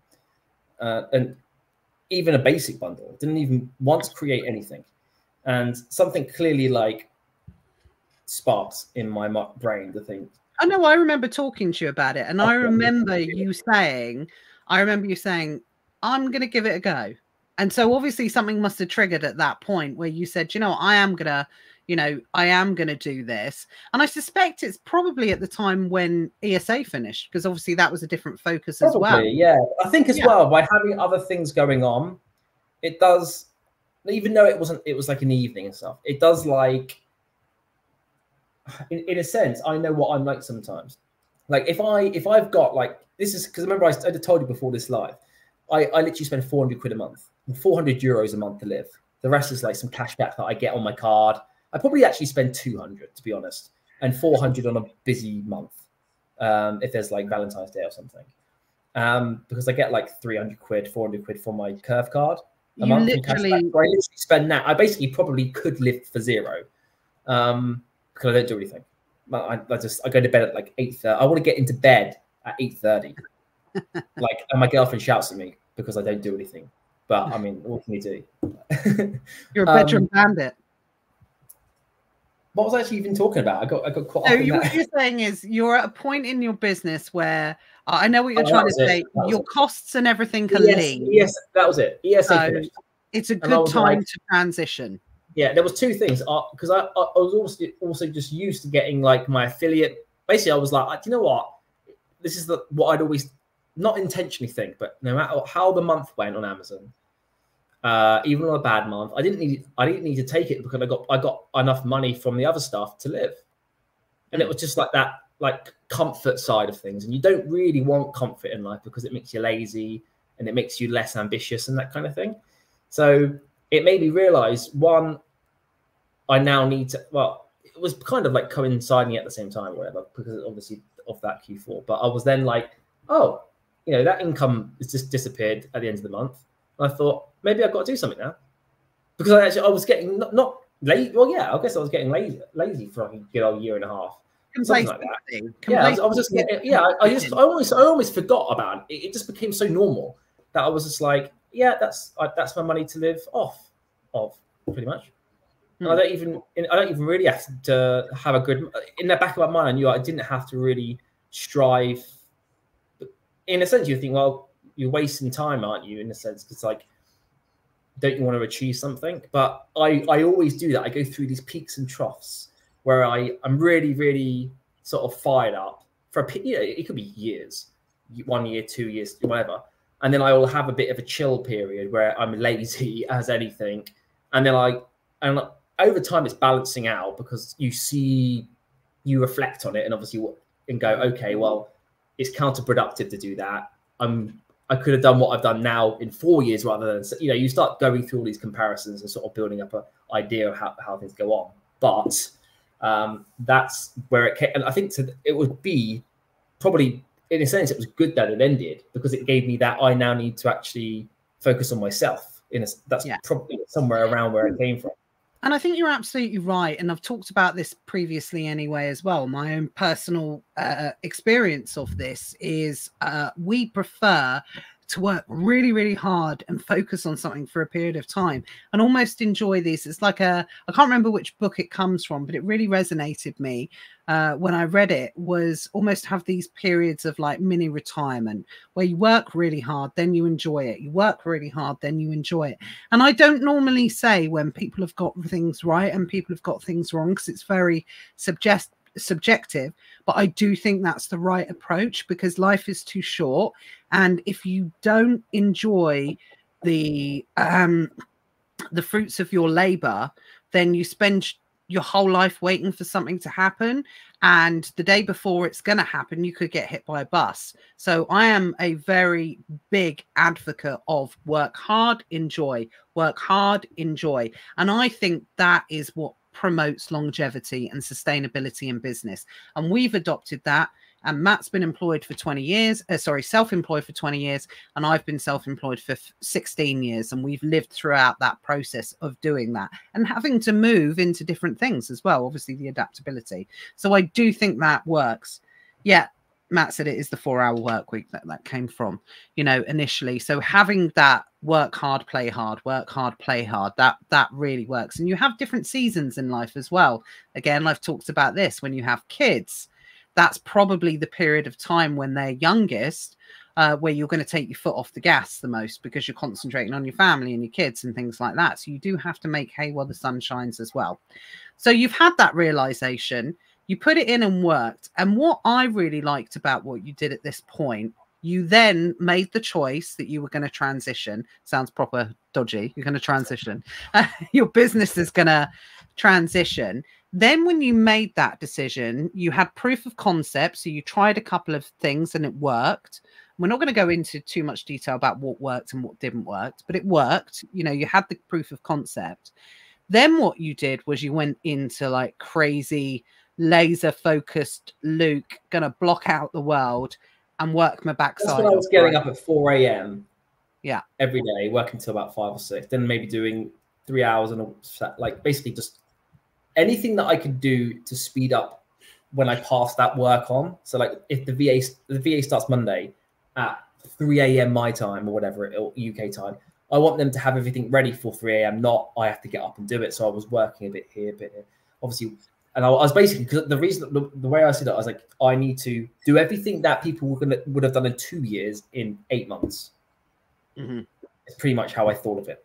And even a basic bundle, didn't even once create anything. And something clearly like sparks in my brain to think. I know, I remember talking to you about it. And I remember you saying, I'm going to give it a go. And so obviously something must have triggered at that point where you said, you know, I am going to do this. And I suspect it's probably at the time when ESA finished, because obviously that was a different focus as well. Yeah, I think as well, by having other things going on, it does, even though it was like an evening and stuff, it does, like, in a sense, I know what I'm like sometimes. Like if I've got, like, this is because remember I told you before this live, I literally spend 400 quid a month, 400 euros a month to live. The rest is like some cash back that I get on my card. I probably actually spend 200, to be honest, and 400 on a busy month, if there's like Valentine's Day or something, because I get like 300 quid, 400 quid for my Curve card a month. I literally spend that. I basically probably could live for zero, because I don't do anything. I go to bed at like 8:30. I want to get into bed at 8:30, like, and my girlfriend shouts at me because I don't do anything. But I mean, what can you do? You're a bedroom bandit. What was I actually even talking about? I got caught up in that. What you're saying is you're at a point in your business where I know what you're trying to say. Your costs and everything are lean. Yes, that was it. So it's a good time to transition. Yeah, there was two things, because I was also just used to getting like my affiliate. Basically, I was like, you know what? This is what I'd always not intentionally think, but no matter how the month went on Amazon, even on a bad month, I didn't need to take it because I got enough money from the other stuff to live. And it was just like that, like comfort side of things. And you don't really want comfort in life because it makes you lazy and it makes you less ambitious and that kind of thing. So it made me realize, one, I now need to, well, it was kind of like coinciding at the same time or whatever, because obviously of that Q4. But I was then like, oh, you know, that income has just disappeared at the end of the month. And I thought, maybe I've got to do something now. Because I was getting not late. Well, yeah, I guess I was getting lazy for like a good old year and a half. Something like that. Yeah, I was just getting, yeah, I almost forgot about it. It just became so normal that I was just like, yeah, that's my money to live off of, pretty much. And I don't even really have to have a good, in the back of my mind, I knew I didn't have to really strive. In a sense, you think, well, you're wasting time, aren't you? In a sense, because like, don't you want to achieve something? But I always do that. I go through these peaks and troughs where I'm really, really sort of fired up for it could be years, 1 year, 2 years, whatever. And then I will have a bit of a chill period where I'm lazy as anything. And then over time it's balancing out, because you reflect on it and obviously and go, okay, well, it's counterproductive to do that. I could have done what I've done now in 4 years rather than, you know, you start going through all these comparisons and sort of building up an idea of how things go on. But that's where it came. And I think it would be probably, in a sense, it was good that it ended, because it gave me that I now need to actually focus on myself. That's probably somewhere around where it came from. And I think you're absolutely right. And I've talked about this previously anyway as well. My own personal experience of this is we prefer to work really, really hard and focus on something for a period of time and almost enjoy these. It's like I can't remember which book it comes from, but it really resonated me when I read it, was almost have these periods of like mini retirement where you work really hard, then you enjoy it. You work really hard, then you enjoy it. And I don't normally say when people have got things right and people have got things wrong, because it's very subjective, but I do think that's the right approach, because life is too short. And if you don't enjoy the fruits of your labor, then you spend your whole life waiting for something to happen, and the day before it's going to happen, you could get hit by a bus. So I am a very big advocate of work hard, enjoy, work hard, enjoy. And I think that is what promotes longevity and sustainability in business. And we've adopted that. And Matt's been employed for 20 years, self-employed for 20 years. And I've been self-employed for 16 years. And we've lived throughout that process of doing that and having to move into different things as well. Obviously, the adaptability. So I do think that works. Yeah, Matt said it is the 4-hour work week that came from, you know, initially. So having that work hard, play hard, work hard, play hard, that really works. And you have different seasons in life as well. Again, I've talked about this. When you have kids, that's probably the period of time when they're youngest, where you're going to take your foot off the gas the most, because you're concentrating on your family and your kids and things like that. So you do have to make hay while the sun shines as well. So you've had that realization, you put it in and worked. And what I really liked about what you did at this point, you then made the choice that you were going to transition. Sounds proper dodgy. You're going to transition. Your business is going to transition. Then when you made that decision, you had proof of concept. So you tried a couple of things and it worked. We're not going to go into too much detail about what worked and what didn't work, but it worked. You know, you had the proof of concept. Then what you did was you went into like crazy laser focused Luke, going to block out the world and work my backside. That's when I was getting up at 4 a.m. Yeah. Every day, working till about 5 or 6, then maybe doing 3 hours and like basically just anything that I could do to speed up when I pass that work on. So like if the VA starts Monday at 3 a.m. my time or whatever, UK time, I want them to have everything ready for 3 a.m. Not I have to get up and do it. So I was working a bit here, obviously. And I was basically, because the reason, the way I said it, I was like, I need to do everything that people would have done in 2 years in 8 months. Mm-hmm. It's pretty much how I thought of it.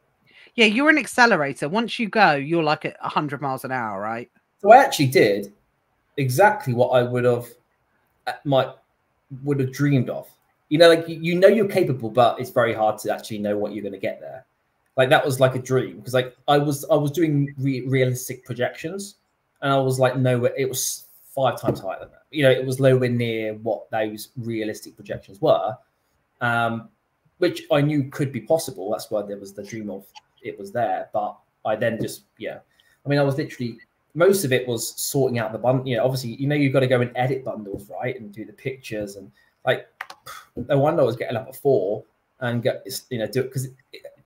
Yeah, you're an accelerator. Once you go, you're like at 100 miles an hour, right? So I actually did exactly what I would have dreamed of. You know, like you know you're capable, but it's very hard to actually know what you're going to get there. Like that was like a dream, because like I was doing realistic projections, and I was like nowhere. It was 5 times higher than that. You know, it was nowhere near what those realistic projections were, which I knew could be possible. That's why there was the dream of it was there. But I then just, yeah, I mean, I was literally, most of it was sorting out the bundle. You know, obviously, you know, you've got to go and edit bundles, right, and do the pictures, and like, no wonder I was getting up at 4 and get, you know, do it, because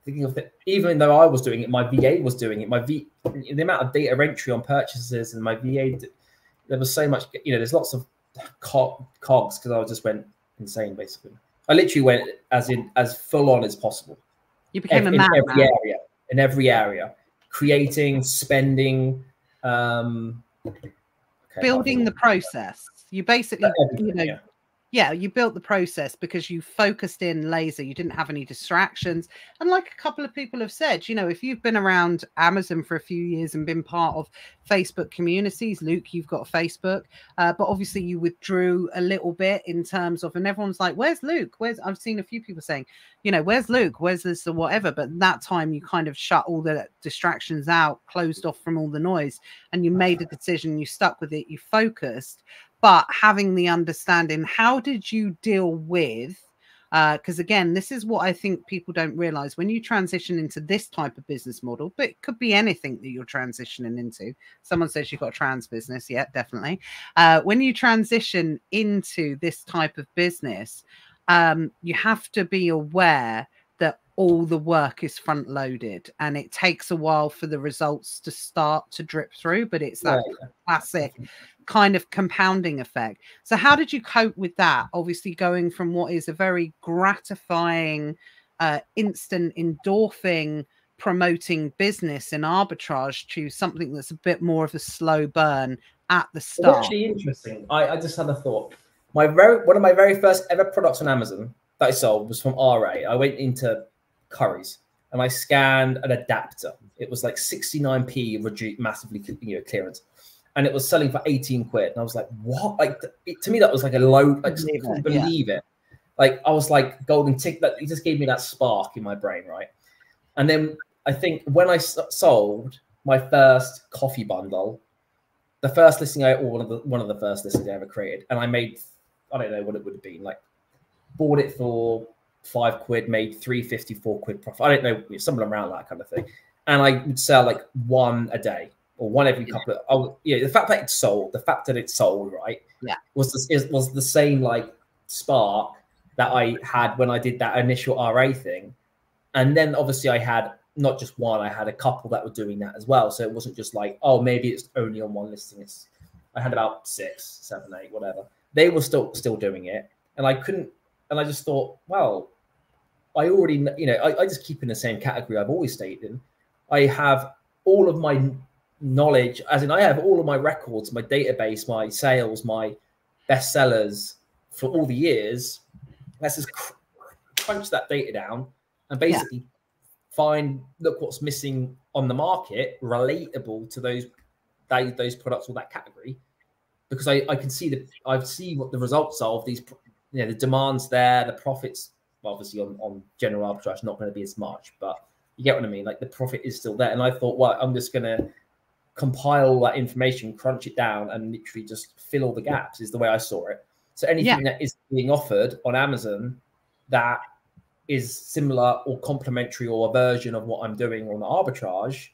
thinking of it, even though I was doing it, my VA was doing it. The amount of data entry on purchases and my VA, there was so much, you know, there's lots of cogs, because I just went insane, basically. I literally went as full on as possible. You became a madman. In every area, creating, spending, building the process. You basically, you know, yeah, you built the process because you focused in laser. You didn't have any distractions. And like a couple of people have said, you know, if you've been around Amazon for a few years and been part of Facebook communities, Luke, you've got a Facebook, but obviously you withdrew a little bit in terms of, and everyone's like, where's Luke? I've seen a few people saying, you know, where's Luke? Where's this or whatever? But that time you kind of shut all the distractions out, closed off from all the noise, and you made a decision, you stuck with it, you focused. But having the understanding, how did you deal with, because again, this is what I think people don't realize when you transition into this type of business model, but it could be anything that you're transitioning into. Someone says you've got a trans business. Yeah, definitely. When you transition into this type of business, you have to be aware that all the work is front loaded, and it takes a while for the results to start to drip through, but it's that classic kind of compounding effect. So how did you cope with that? Obviously going from what is a very gratifying, instant endorphin promoting business in arbitrage to something that's a bit more of a slow burn at the start. It's actually interesting. I just had a thought. One of my very first ever products on Amazon that I sold was from RA. I went into Curry's and I scanned an adapter. It was like 69p reduced, massively, clearance, and it was selling for 18 quid. And I was like, what? Like, to me, that was like a low. I just couldn't believe it. Like, I was like, golden tick. That it just gave me that spark in my brain, right? And then I think when I sold my first coffee bundle, the first listing one of the first listings I ever created, and I made, I don't know what it would have been, like, bought it for 5 quid, made 354 quid profit. I don't know, something around that kind of thing. And I would sell like one a day or one every couple of, the fact that it sold, right? Yeah. Was the same like spark that I had when I did that initial RA thing. And then obviously I had not just one, I had a couple that were doing that as well. So it wasn't just like, oh, maybe it's only on one listing. I had about 6, 7, 8, whatever. They were still doing it. And I couldn't, and I just thought, well, I already, I just keep in the same category I've always stayed in. I have all of my knowledge, as in I have all of my records, my database, my sales, my bestsellers for all the years. Let's just crunch that data down and basically look what's missing on the market, relatable to those products or that category, because I can see what the results are of these. The demand's there, the profits, obviously on general arbitrage not going to be as much, but you get what I mean. Like, the profit is still there, and I thought, well, I'm just going to compile that information, crunch it down, and literally just fill all the gaps. Is the way I saw it. So anything that is being offered on Amazon that is similar or complementary or a version of what I'm doing on arbitrage,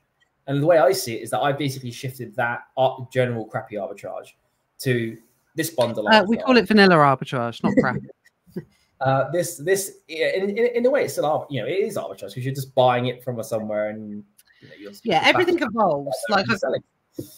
and the way I see it is that I basically shifted that general crappy arbitrage to this bundle. We call it vanilla arbitrage, not crap. In a way, it's still it is arbitrage because you're just buying it from somewhere, and everything evolves. Like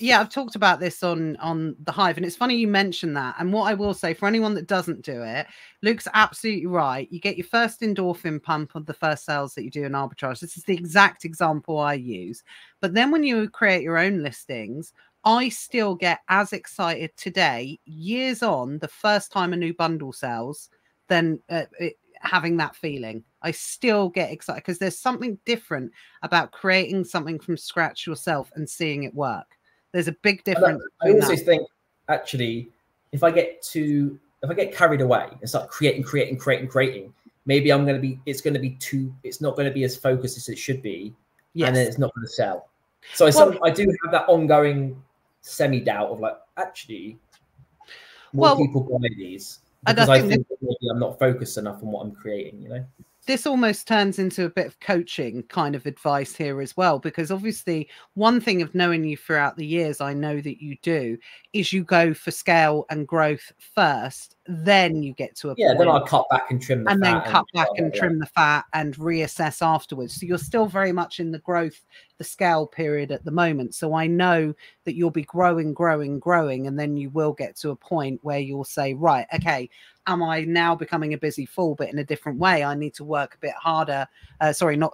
I've talked about this on the Hive, and it's funny you mentioned that. And what I will say for anyone that doesn't do it, Luke's absolutely right. You get your first endorphin pump of the first sales that you do in arbitrage. This is the exact example I use. But then when you create your own listings, I still get as excited today, years on, the first time a new bundle sells, than having that feeling. I still get excited because there's something different about creating something from scratch yourself and seeing it work. There's a big difference. I also think, actually, if I get carried away and start creating, maybe it's not going to be as focused as it should be, and then it's not going to sell. So I do have that ongoing semi-doubt of, like, actually, will people buy these? Because I think that maybe I'm not focused enough on what I'm creating, This almost turns into a bit of coaching kind of advice here as well, because obviously one thing of knowing you throughout the years, I know that you do, is you go for scale and growth first, then you get to a point. Then I'll cut back and trim the fat. And then cut back and trim the fat and reassess afterwards. So you're still very much in the growth, the scale period at the moment. So I know that you'll be growing, and then you will get to a point where you'll say, right, okay, am I now becoming a busy fool, but in a different way? I need to work a bit harder.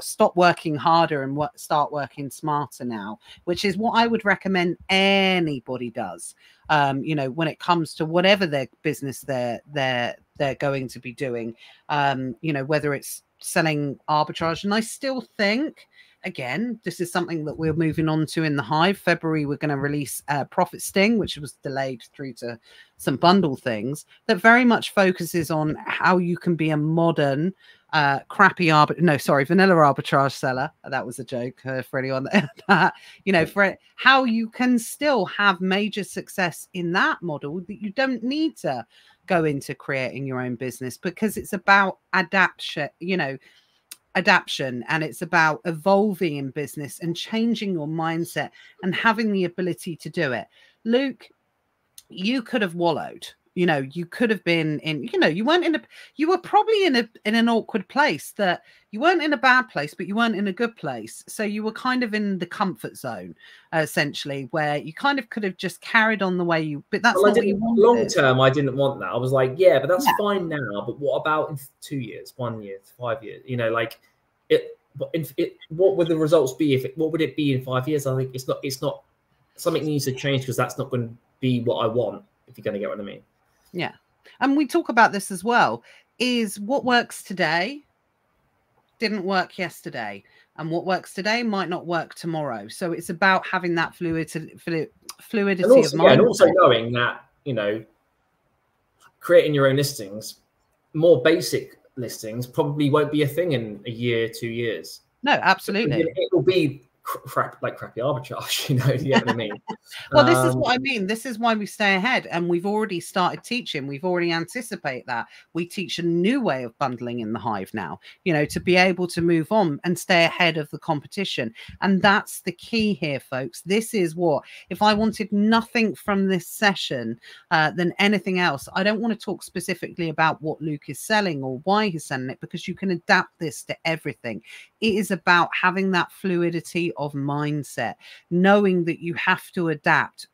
Stop working harder and start working smarter now, which is what I would recommend anybody does. When it comes to whatever their business they're going to be doing, whether it's selling arbitrage. And I still think, again, this is something that we're moving on to in the Hive. February, we're going to release Profit Sting, which was delayed through to some bundle things, that very mumuch focuses on how you can be a modern, vanilla arbitrage seller. That was a joke for anyone that, for how you can still have major success in that model, that you don't need to go into creating your own business, because it's about adaptation, and it's about evolving in business and changing your mindset and having the ability to do it. Luke, you could have wallowed You know, you could have been in, you know, you were probably in an awkward place, that you weren't in a bad place, but you weren't in a good place. So you were kind of in the comfort zone, essentially, where you kind of could have just carried on the way you, but that's not what you wanted. Long term, I didn't want that. I was like, yeah, but that's fine now. But what about in 2 years, 1 year, 5 years? You know, like what would the results be what would it be in 5 years? I think it's not something needs to change, because that's not going to be what I want, if you're going to get what I mean. Yeah. And we talk about this as well, is what works today didn't work yesterday, and what works today might not work tomorrow. So it's about having that fluidity and also, of mind. and also knowing that, you know, creating your own listings, more basic listings probably won't be a thing in a year, 2 years. No, absolutely. It will be crappy arbitrage, you know, you get what I mean? Well, this is what I mean. This is why we stay ahead, and we've already started teaching. We've already anticipated that. We teach a new way of bundling in the Hive now, you know, to be able to move on and stay ahead of the competition. And that's the key here, folks. This is what, if I wanted nothing from this session than anything else, I don't want to talk specifically about what Luke is selling or why he's selling it, because you can adapt this to everything. It is about having that fluidity of mindset, knowing that you have to adapt,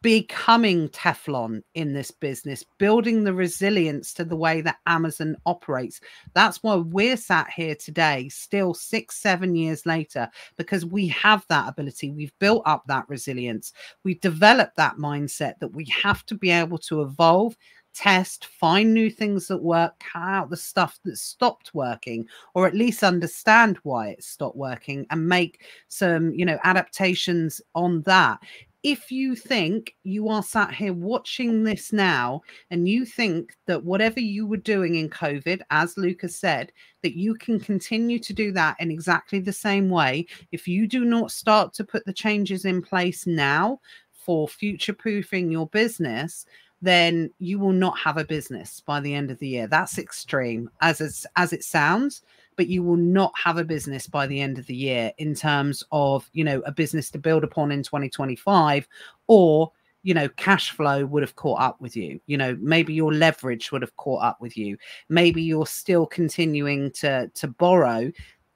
becoming Teflon in this business, building the resilience to the way that Amazon operates. That's why we're sat here today, still 6-7 years later, because we have that ability. We've built up that resilience. We've developed that mindset that we have to be able to evolve, test, find new things that work, cut out the stuff that stopped working, or at least understand why it stopped working, and make some, you know, adaptations on that. If you think you are sat here watching this now and you think that whatever you were doing in COVID, as Lucas said, that you can continue to do that in exactly the same way, if you do not start to put the changes in place now for future-proofing your business, then you will not have a business by the end of the year. That's extreme as it sounds, but you will not have a business by the end of the year in terms of, you know, a business to build upon in 2025, or, you know, cash flow would have caught up with you. You know, maybe your leverage would have caught up with you. Maybe you're still continuing to borrow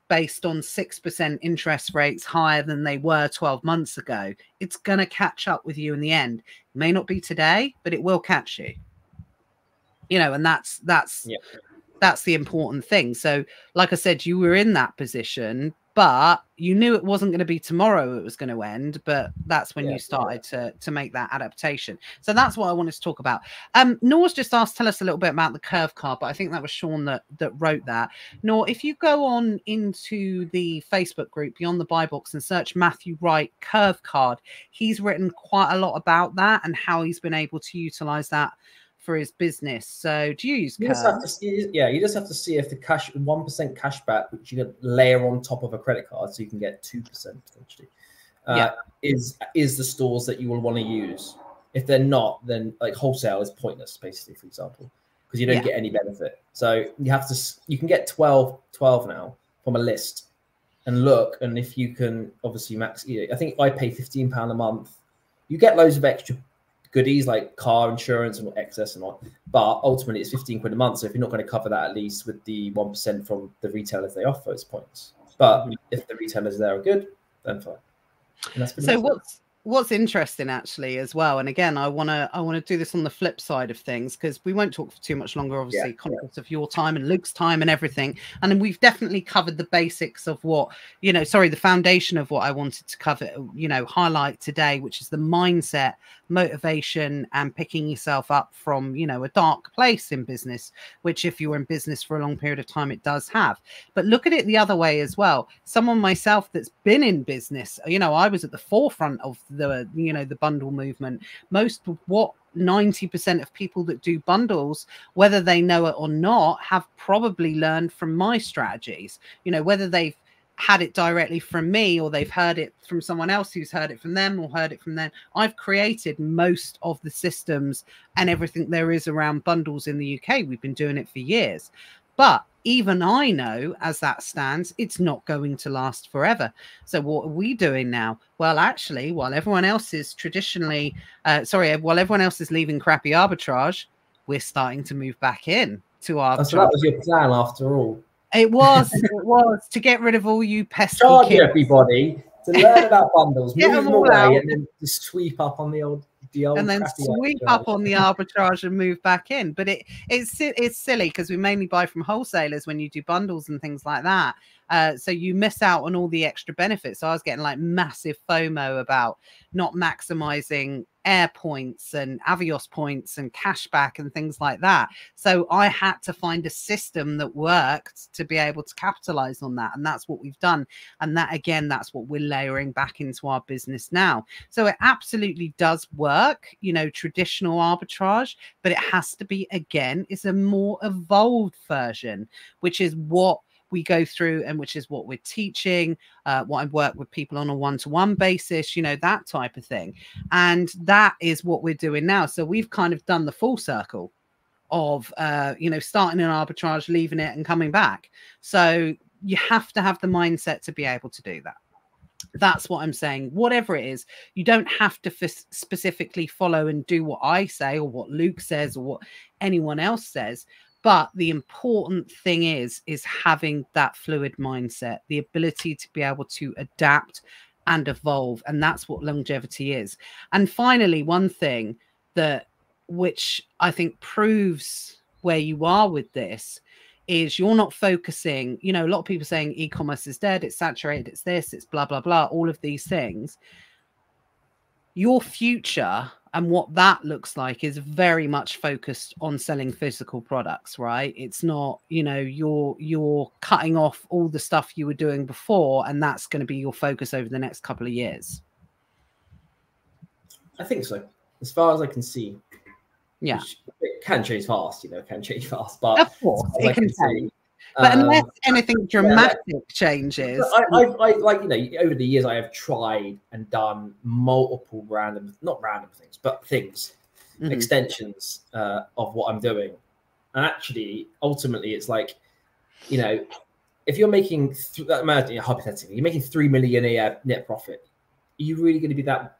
based on 6% interest rates higher than they were 12 months ago. It's going to catch up with you in the end. It may not be today, but it will catch you. You know, and that's the important thing. So, like I said, you were in that position, but you knew it wasn't going to be tomorrow it was going to end, but that's when you started to make that adaptation. So that's what I wanted to talk about. Nor's just asked, tell us a little bit about the curve card, but I think that was Sean that wrote that. Nor, if you go on into the Facebook group Beyond the Buy Box and search Matthew Wright curve card, he's written quite a lot about that and how he's been able to utilize that for his business. So do you use curve? You just have to see if the 1% cash back, which you can layer on top of a credit card, so you can get 2% potentially, is the stores that you will want to use. If they're not, then like wholesale is pointless, basically, for example, because you don't get any benefit. So you can get 12 now from a list and look, and if you can obviously max, I think I pay £15 a month. You get loads of extra goodies like car insurance and excess and all, but ultimately it's 15 quid a month. So if you're not going to cover that, at least with the 1% from the retailers they offer, it's points. But if the retailers there are good, then fine. And that's so what's interesting actually as well, and again, I want to do this on the flip side of things, because we won't talk for too much longer, obviously, conscious of your time and Luke's time and everything. And then we've definitely covered the basics of what, the foundation of what I wanted to cover, highlight today, which is the mindset, motivation, and picking yourself up from, a dark place in business, which if you're in business for a long period of time, it does have. But look at it the other way as well. Someone myself that's been in business, I was at the forefront of the bundle movement. Most of what 90% of people that do bundles, whether they know it or not, have probably learned from my strategies, whether they've had it directly from me or they've heard it from someone else who's heard it from them or heard it from them. I've created most of the systems and everything there is around bundles in the UK. We've been doing it for years. But even I know, as that stands, it's not going to last forever. So what are we doing now? Well, actually, while everyone else is traditionally, while everyone else is leaving crappy arbitrage, we're starting to move back in to arbitrage. So that was your plan after all. It was to get rid of all you pesky Charge kids. Everybody to learn about bundles, move them away, out, and then just sweep up on the old and then sweep up on the arbitrage and move back in. But it's silly because we mainly buy from wholesalers when you do bundles and things like that. So you miss out on all the extra benefits. So I was getting like massive FOMO about not maximizing air points and Avios points and cashback and things like that. So I had to find a system that worked to be able to capitalize on that. And that's what we've done. And that, again, that's what we're layering back into our business now. So it absolutely does work, you know, traditional arbitrage, but it has to be, again, it's a more evolved version, which is what we go through and which is what we're teaching, what I work with people on a one-to-one basis, you know, that type of thing. And that is what we're doing now. So we've kind of done the full circle of, you know, starting an arbitrage, leaving it and coming back. So you have to have the mindset to be able to do that. That's what I'm saying. Whatever it is, you don't have to specifically follow and do what I say or what Luke says or what anyone else says. But the important thing is having that fluid mindset, the ability to be able to adapt and evolve. And that's what longevity is. And finally, one thing which I think proves where you are with this is you're not focusing, you know, a lot of people saying e-commerce is dead, it's saturated, it's this, it's blah, blah, blah, all of these things. Your future and what that looks like is very much focused on selling physical products, right? It's not, you know, you're cutting off all the stuff you were doing before, and that's going to be your focus over the next couple of years. I think so, as far as I can see. Yeah, it can change fast, you know, it can change fast, but of course it can change. But unless anything dramatic changes. I like, you know, over the years I have tried and done multiple not random things, but things, extensions of what I'm doing. And actually, ultimately, it's like, you know, if you're making, hypothetically, you're making 3 million a year net profit, are you really going to be that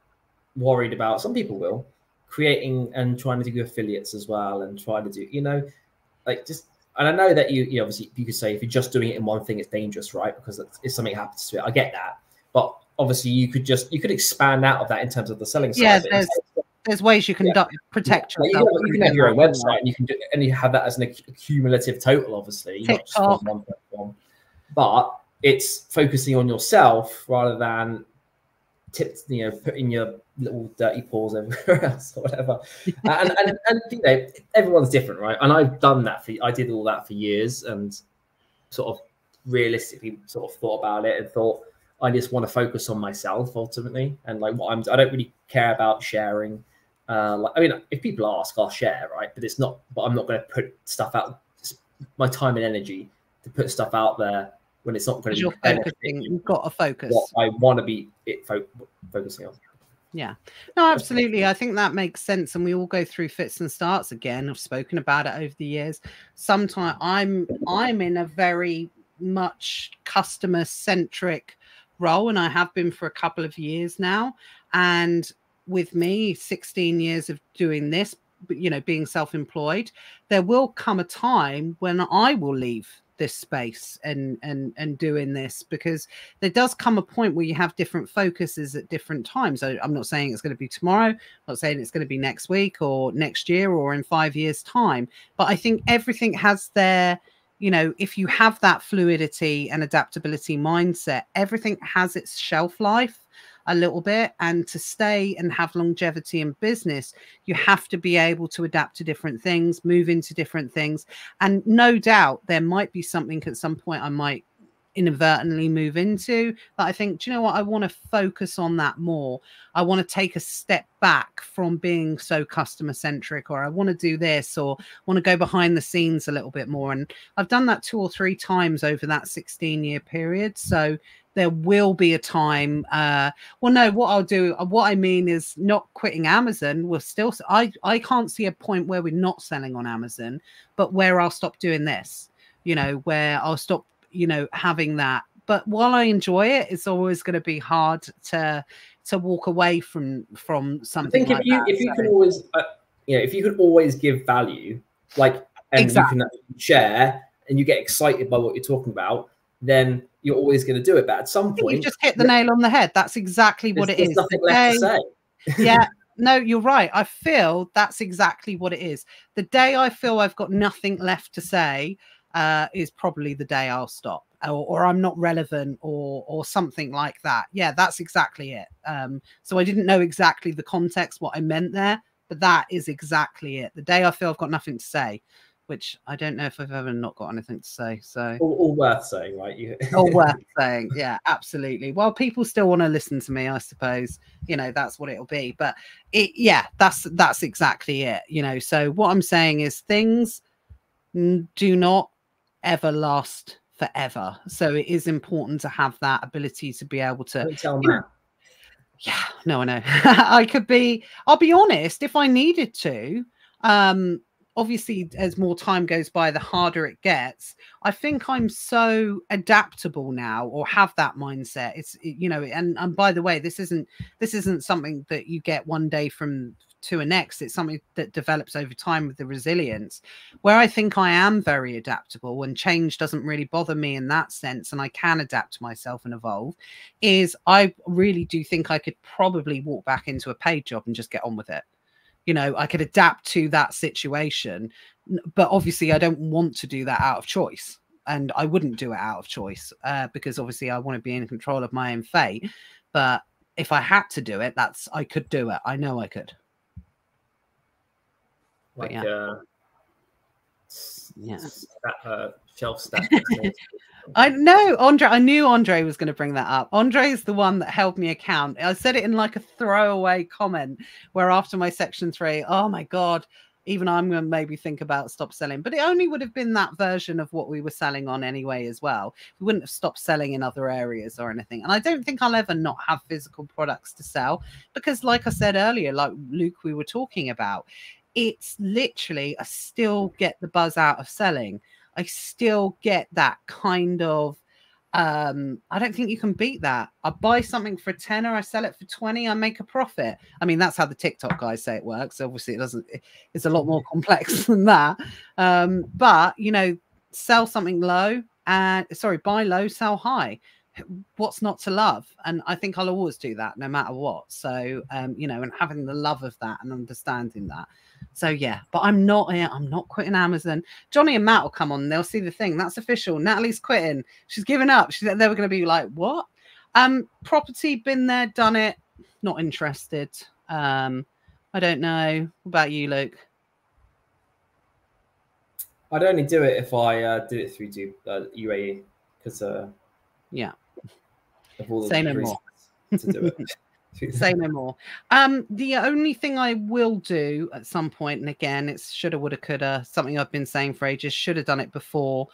worried about? Some people will, creating and trying to do affiliates as well and trying to do, you know, like just. And I know that you obviously you could say if you're just doing it in one thing, it's dangerous, right? Because if something happens to it, I get that. But obviously, you could expand out of that in terms of the selling side. Yeah, there's ways you can protect yourself. You can have your own website, and you can and you have that as an accumulative total, obviously, not just on one platform. But it's focusing on yourself rather than putting your little dirty paws everywhere else or whatever. and you know, everyone's different, right? And I've done that I did all that for years, and sort of realistically sort of thought about it and thought I just want to focus on myself ultimately, and like I don't really care about sharing. Like, I mean, if people ask, I'll share, right? But I'm not going to put stuff out, my time and energy to put stuff out there when it's not going to be focusing. You've got to focus. What I want to be focusing on. Yeah, no, absolutely. I think that makes sense. And we all go through fits and starts again. I've spoken about it over the years. Sometimes I'm in a very much customer centric role, and I have been for a couple of years now. And with me, 16 years of doing this, you know, being self-employed, there will come a time when I will leave this space and doing this, because there does come a point where you have different focuses at different times. So I'm not saying it's going to be tomorrow, I'm not saying it's going to be next week or next year or in 5 years time, but I think everything has their, you know, if you have that fluidity and adaptability mindset, everything has its shelf life a little bit. And to stay and have longevity in business, you have to be able to adapt to different things, move into different things. And no doubt there might be something at some point I might inadvertently move into that I think, do you know what, I want to focus on that more. I want to take a step back from being so customer centric, or I want to do this, or want to go behind the scenes a little bit more. And I've done that 2 or 3 times over that 16-year period. So there will be a time, well, no, what I'll do, what I mean is not quitting Amazon. We're still, I can't see a point where we're not selling on Amazon, but where I'll stop doing this. you know, where I'll stop, you know, having that. But while I enjoy it, it's always going to be hard to walk away from something like that. If you can always, you know, if you could always give value, like, and exactly. you can share and you get excited by what you're talking about, then you're always going to do it. But at some point, you just hit the nail on the head. That's exactly what it is. There's nothing left to say. Yeah, no, you're right. I feel that's exactly what it is. The day I feel I've got nothing left to say is probably the day I'll stop, or I'm not relevant, or something like that. Yeah, that's exactly it. So I didn't know exactly the context, what I meant there, but that is exactly it. The day I feel I've got nothing to say, which I don't know if I've ever not got anything to say. So all worth saying, right? All worth saying. Yeah, absolutely. Well, people still want to listen to me, I suppose. You know, that's what it'll be. But yeah, that's exactly it. You know, so what I'm saying is things do not ever last forever. So it is important to have that ability to be able to. Don't tell Matt. Yeah, no, I know. I'll be honest, if I needed to, obviously as more time goes by, the harder it gets. I think I'm so adaptable now, or have that mindset. It's, you know, and by the way, this isn't something that you get one day from to a next. It's something that develops over time with the resilience, where I think I am very adaptable and change doesn't really bother me in that sense, and I can adapt myself and evolve. Is I really do think I could probably walk back into a paid job and just get on with it. You know, I could adapt to that situation, but obviously I don't want to do that out of choice, and I wouldn't do it out of choice because obviously I want to be in control of my own fate. But if I had to do it, I could do it. I know I could. Like, yeah. Shelf stack. I know, Andre. I knew Andre was going to bring that up. Andre is the one that held me account. I said it in like a throwaway comment where after my section 3, oh my God, even I'm going to maybe think about stop selling. But it only would have been that version of what we were selling on anyway as well. We wouldn't have stopped selling in other areas or anything. And I don't think I'll ever not have physical products to sell because, like I said earlier, like Luke, we were talking about, it's literally, I still get the buzz out of selling. I still get that kind of, I don't think you can beat that. I buy something for $10, I sell it for 20, I make a profit. I mean, that's how the TikTok guys say it works. Obviously, it's a lot more complex than that. But, you know, sell something low and, buy low, sell high. What's not to love? And I think I'll always do that no matter what. So, you know, and having the love of that and understanding that. So yeah, but I'm not quitting Amazon. Johnny and Matt will come on and they'll see the thing. That's official. Natalie's quitting. She's given up. They were going to be like, what? Property, been there, done it. Not interested. I don't know. What about you, Luke? I'd only do it if I did it through UAE because yeah. Of all Say no more. To do it. Say no more. The only thing I will do at some point, and again, it's shoulda, woulda, coulda, something I've been saying for ages, should have done it before,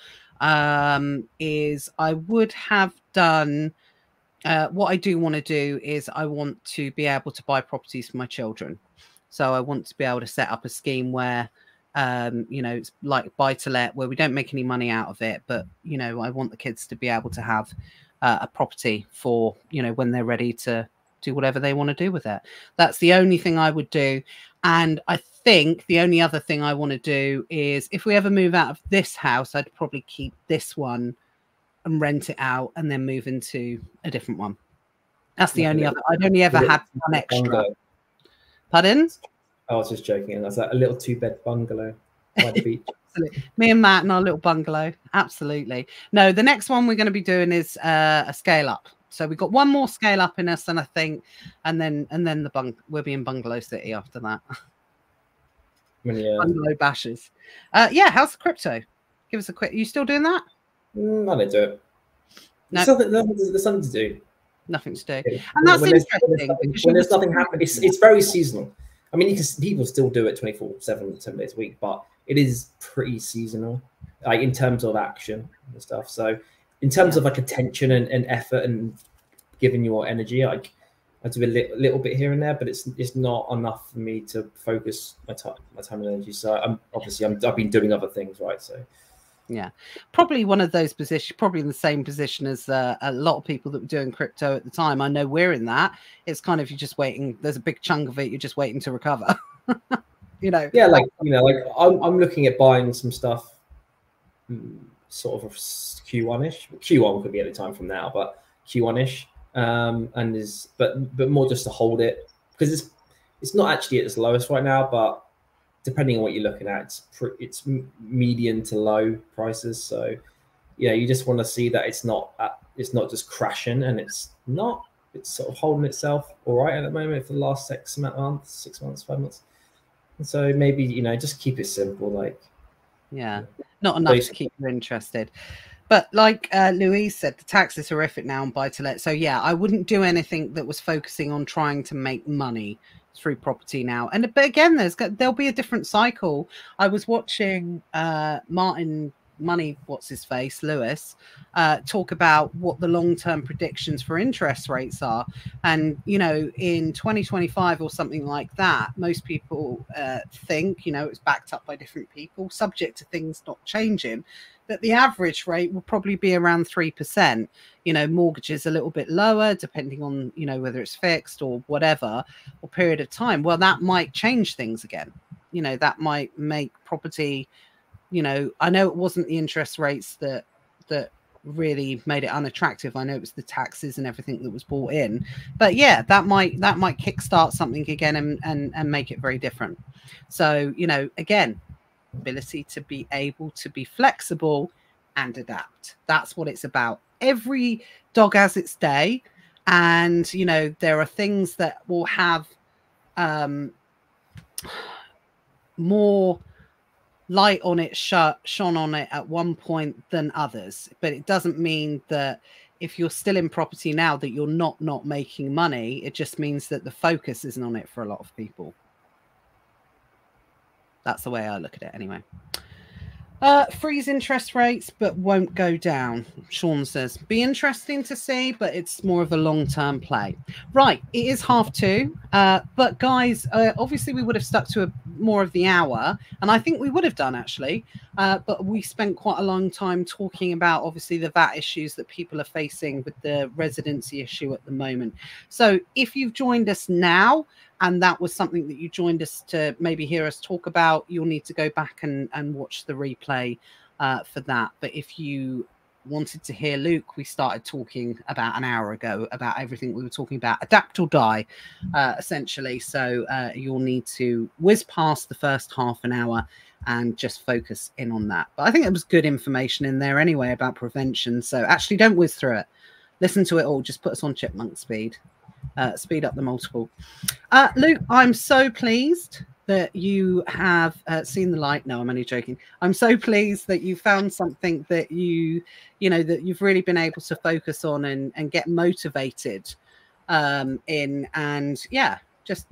is I would have done, what I do want to do is I want to be able to buy properties for my children. So I want to be able to set up a scheme where, you know, it's like buy to let, where we don't make any money out of it, but, you know, I want the kids to be able to have a property for, you know, when they're ready to do whatever they want to do with it. That's the only thing I would do. And I think the only other thing I want to do is if we ever move out of this house, I'd probably keep this one and rent it out and then move into a different one. That's the only other. I'd only ever had one extra. Bungalow. Pardon? I was just joking. That's like a little 2-bed bungalow by the beach. Me and Matt and our little bungalow. Absolutely. No, the next one we're going to be doing is a scale up. So we've got one more scale up in us, and I think, and then we'll be in Bungalow City after that. Bungalow bashes. Yeah, how's the crypto? Give us a quick. Are you still doing that? I don't do it. No. There's something to do. Nothing to do, and that's interesting. When there's nothing happening, it's very seasonal. I mean, people still do it 24/7, 7 days a week, but it is pretty seasonal, like in terms of action and stuff. So, in terms of like attention and effort and giving your energy, like I do a little bit here and there, but it's not enough for me to focus my time and energy. So I've been doing other things, right? So Yeah, probably one of those positions, probably in the same position as a lot of people that were doing crypto at the time. I know we're in that. It's kind of, you're just waiting. There's a big chunk of it. You're just waiting to recover. You know. Yeah, like, you know, like I'm looking at buying some stuff, sort of Q1-ish. Q1 could be any time from now, but Q1-ish, and is but more just to hold it, because it's not actually at its lowest right now, but depending on what you're looking at, it's medium to low prices. So yeah, you just want to see that it's not just crashing, and it's sort of holding itself all right at the moment for the last 6 months, 6 months, 5 months. And so maybe, you know, just keep it simple, like, yeah, not enough to keep you interested. But like Louise said, the tax is horrific now on buy-to-let. So yeah, I wouldn't do anything that was focusing on trying to make money through property now. And but again, there'll be a different cycle. I was watching Martin Money, what's his face, Lewis, talk about what the long-term predictions for interest rates are. And, you know, in 2025 or something like that, most people think, you know, it's backed up by different people, subject to things not changing, that the average rate will probably be around 3%. You know, mortgages a little bit lower, depending on, you know, whether it's fixed or whatever, or period of time. Well, that might change things again. You know, that might make property, you know, I know it wasn't the interest rates that really made it unattractive. I know it was the taxes and everything that was brought in. But yeah, that might kickstart something again and make it very different. So, you know, again, ability to be able to be flexible and adapt. That's what it's about. Every dog has its day. And, you know, there are things that will have more light on it, shone on it at one point than others. But it doesn't mean that if you're still in property now that you're not making money. It just means that the focus isn't on it for a lot of people. That's the way I look at it anyway. Freeze interest rates, but won't go down. Sean says, be interesting to see, but it's more of a long-term play. Right, it is 2:30. But guys, obviously we would have stuck to more of the hour, and I think we would have done actually. But we spent quite a long time talking about obviously the VAT issues that people are facing with the residency issue at the moment. So if you've joined us now, and that was something that you joined us to maybe hear us talk about, you'll need to go back and watch the replay for that. But if you wanted to hear Luke, we started talking about an hour ago about everything we were talking about, adapt or die, essentially. So you'll need to whiz past the first half an hour and just focus in on that. But I think there was good information in there anyway about prevention. So actually don't whiz through it. Listen to it all. Just put us on chipmunk speed. Speed up the multiple. Luke, I'm so pleased that you have seen the light. No, I'm only joking. I'm so pleased that you found something that you know, that you've really been able to focus on and get motivated in, and yeah, just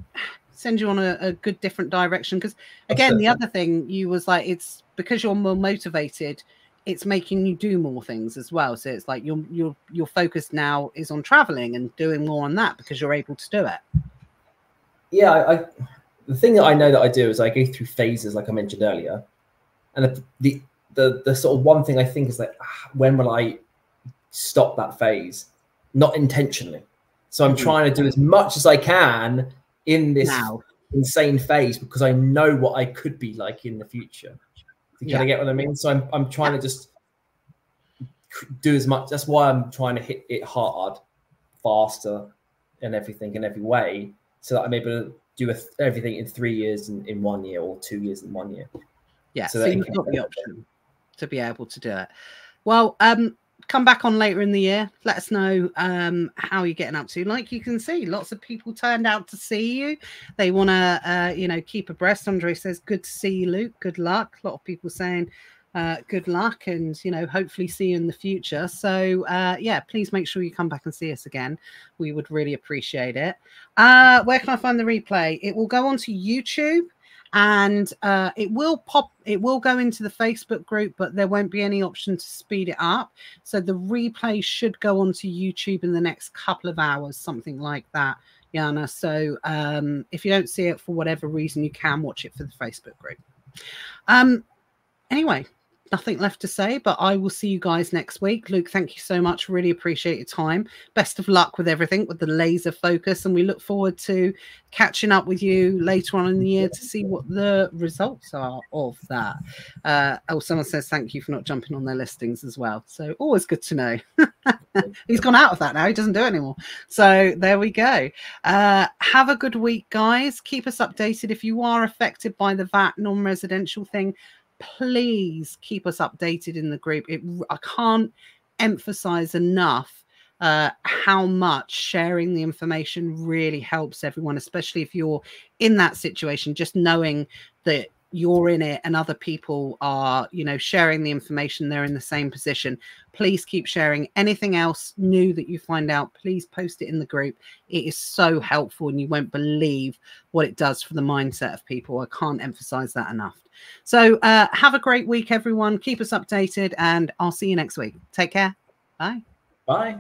send you on a good different direction. Because again, the other thing you was like, it's because you're more motivated, it's making you do more things as well. So it's like your focus now is on traveling and doing more on that because you're able to do it. Yeah, the thing that I know that I do is I go through phases, like I mentioned earlier, and the sort of one thing I think is like, when will I stop that phase? Not intentionally. So I'm trying to do as much as I can in this insane phase, because I know what I could be like in the future. Can I get what I mean? So I'm trying to just do as much. That's why I'm trying to hit it hard, faster, and everything in every way, so that I'm able to do everything in 3 years in 1 year, or 2 years in 1 year. Yeah, so you've got the option to be able to do it. Well, come back on later in the year. Let us know how you're getting up to. Like you can see, lots of people turned out to see you. They want to, you know, keep abreast. Andre says, good to see you, Luke. Good luck. A lot of people saying good luck, and, you know, hopefully see you in the future. So, yeah, please make sure you come back and see us again. We would really appreciate it. Where can I find the replay? It will go onto YouTube. And it will go into the Facebook group, but there won't be any option to speed it up. So the replay should go onto YouTube in the next couple of hours, something like that, Yana. So if you don't see it for whatever reason, you can watch it for the Facebook group. Anyway, nothing left to say, but I will see you guys next week. Luke, thank you so much. Really appreciate your time. Best of luck with everything, with the laser focus, and we look forward to catching up with you later on in the year to see what the results are of that. Oh, someone says thank you for not jumping on their listings as well. So always good to know. He's gone out of that now. He doesn't do it anymore. So there we go. Have a good week, guys. Keep us updated. If you are affected by the VAT non-residential thing, please keep us updated in the group. I can't emphasize enough how much sharing the information really helps everyone, especially if you're in that situation. Just knowing that you're in it and other people are, you know, sharing the information, they're in the same position. Please keep sharing. Anything else new that you find out, please post it in the group. It is so helpful, and you won't believe what it does for the mindset of people. I can't emphasize that enough. So have a great week, everyone. Keep us updated, and I'll see you next week. Take care. Bye. Bye.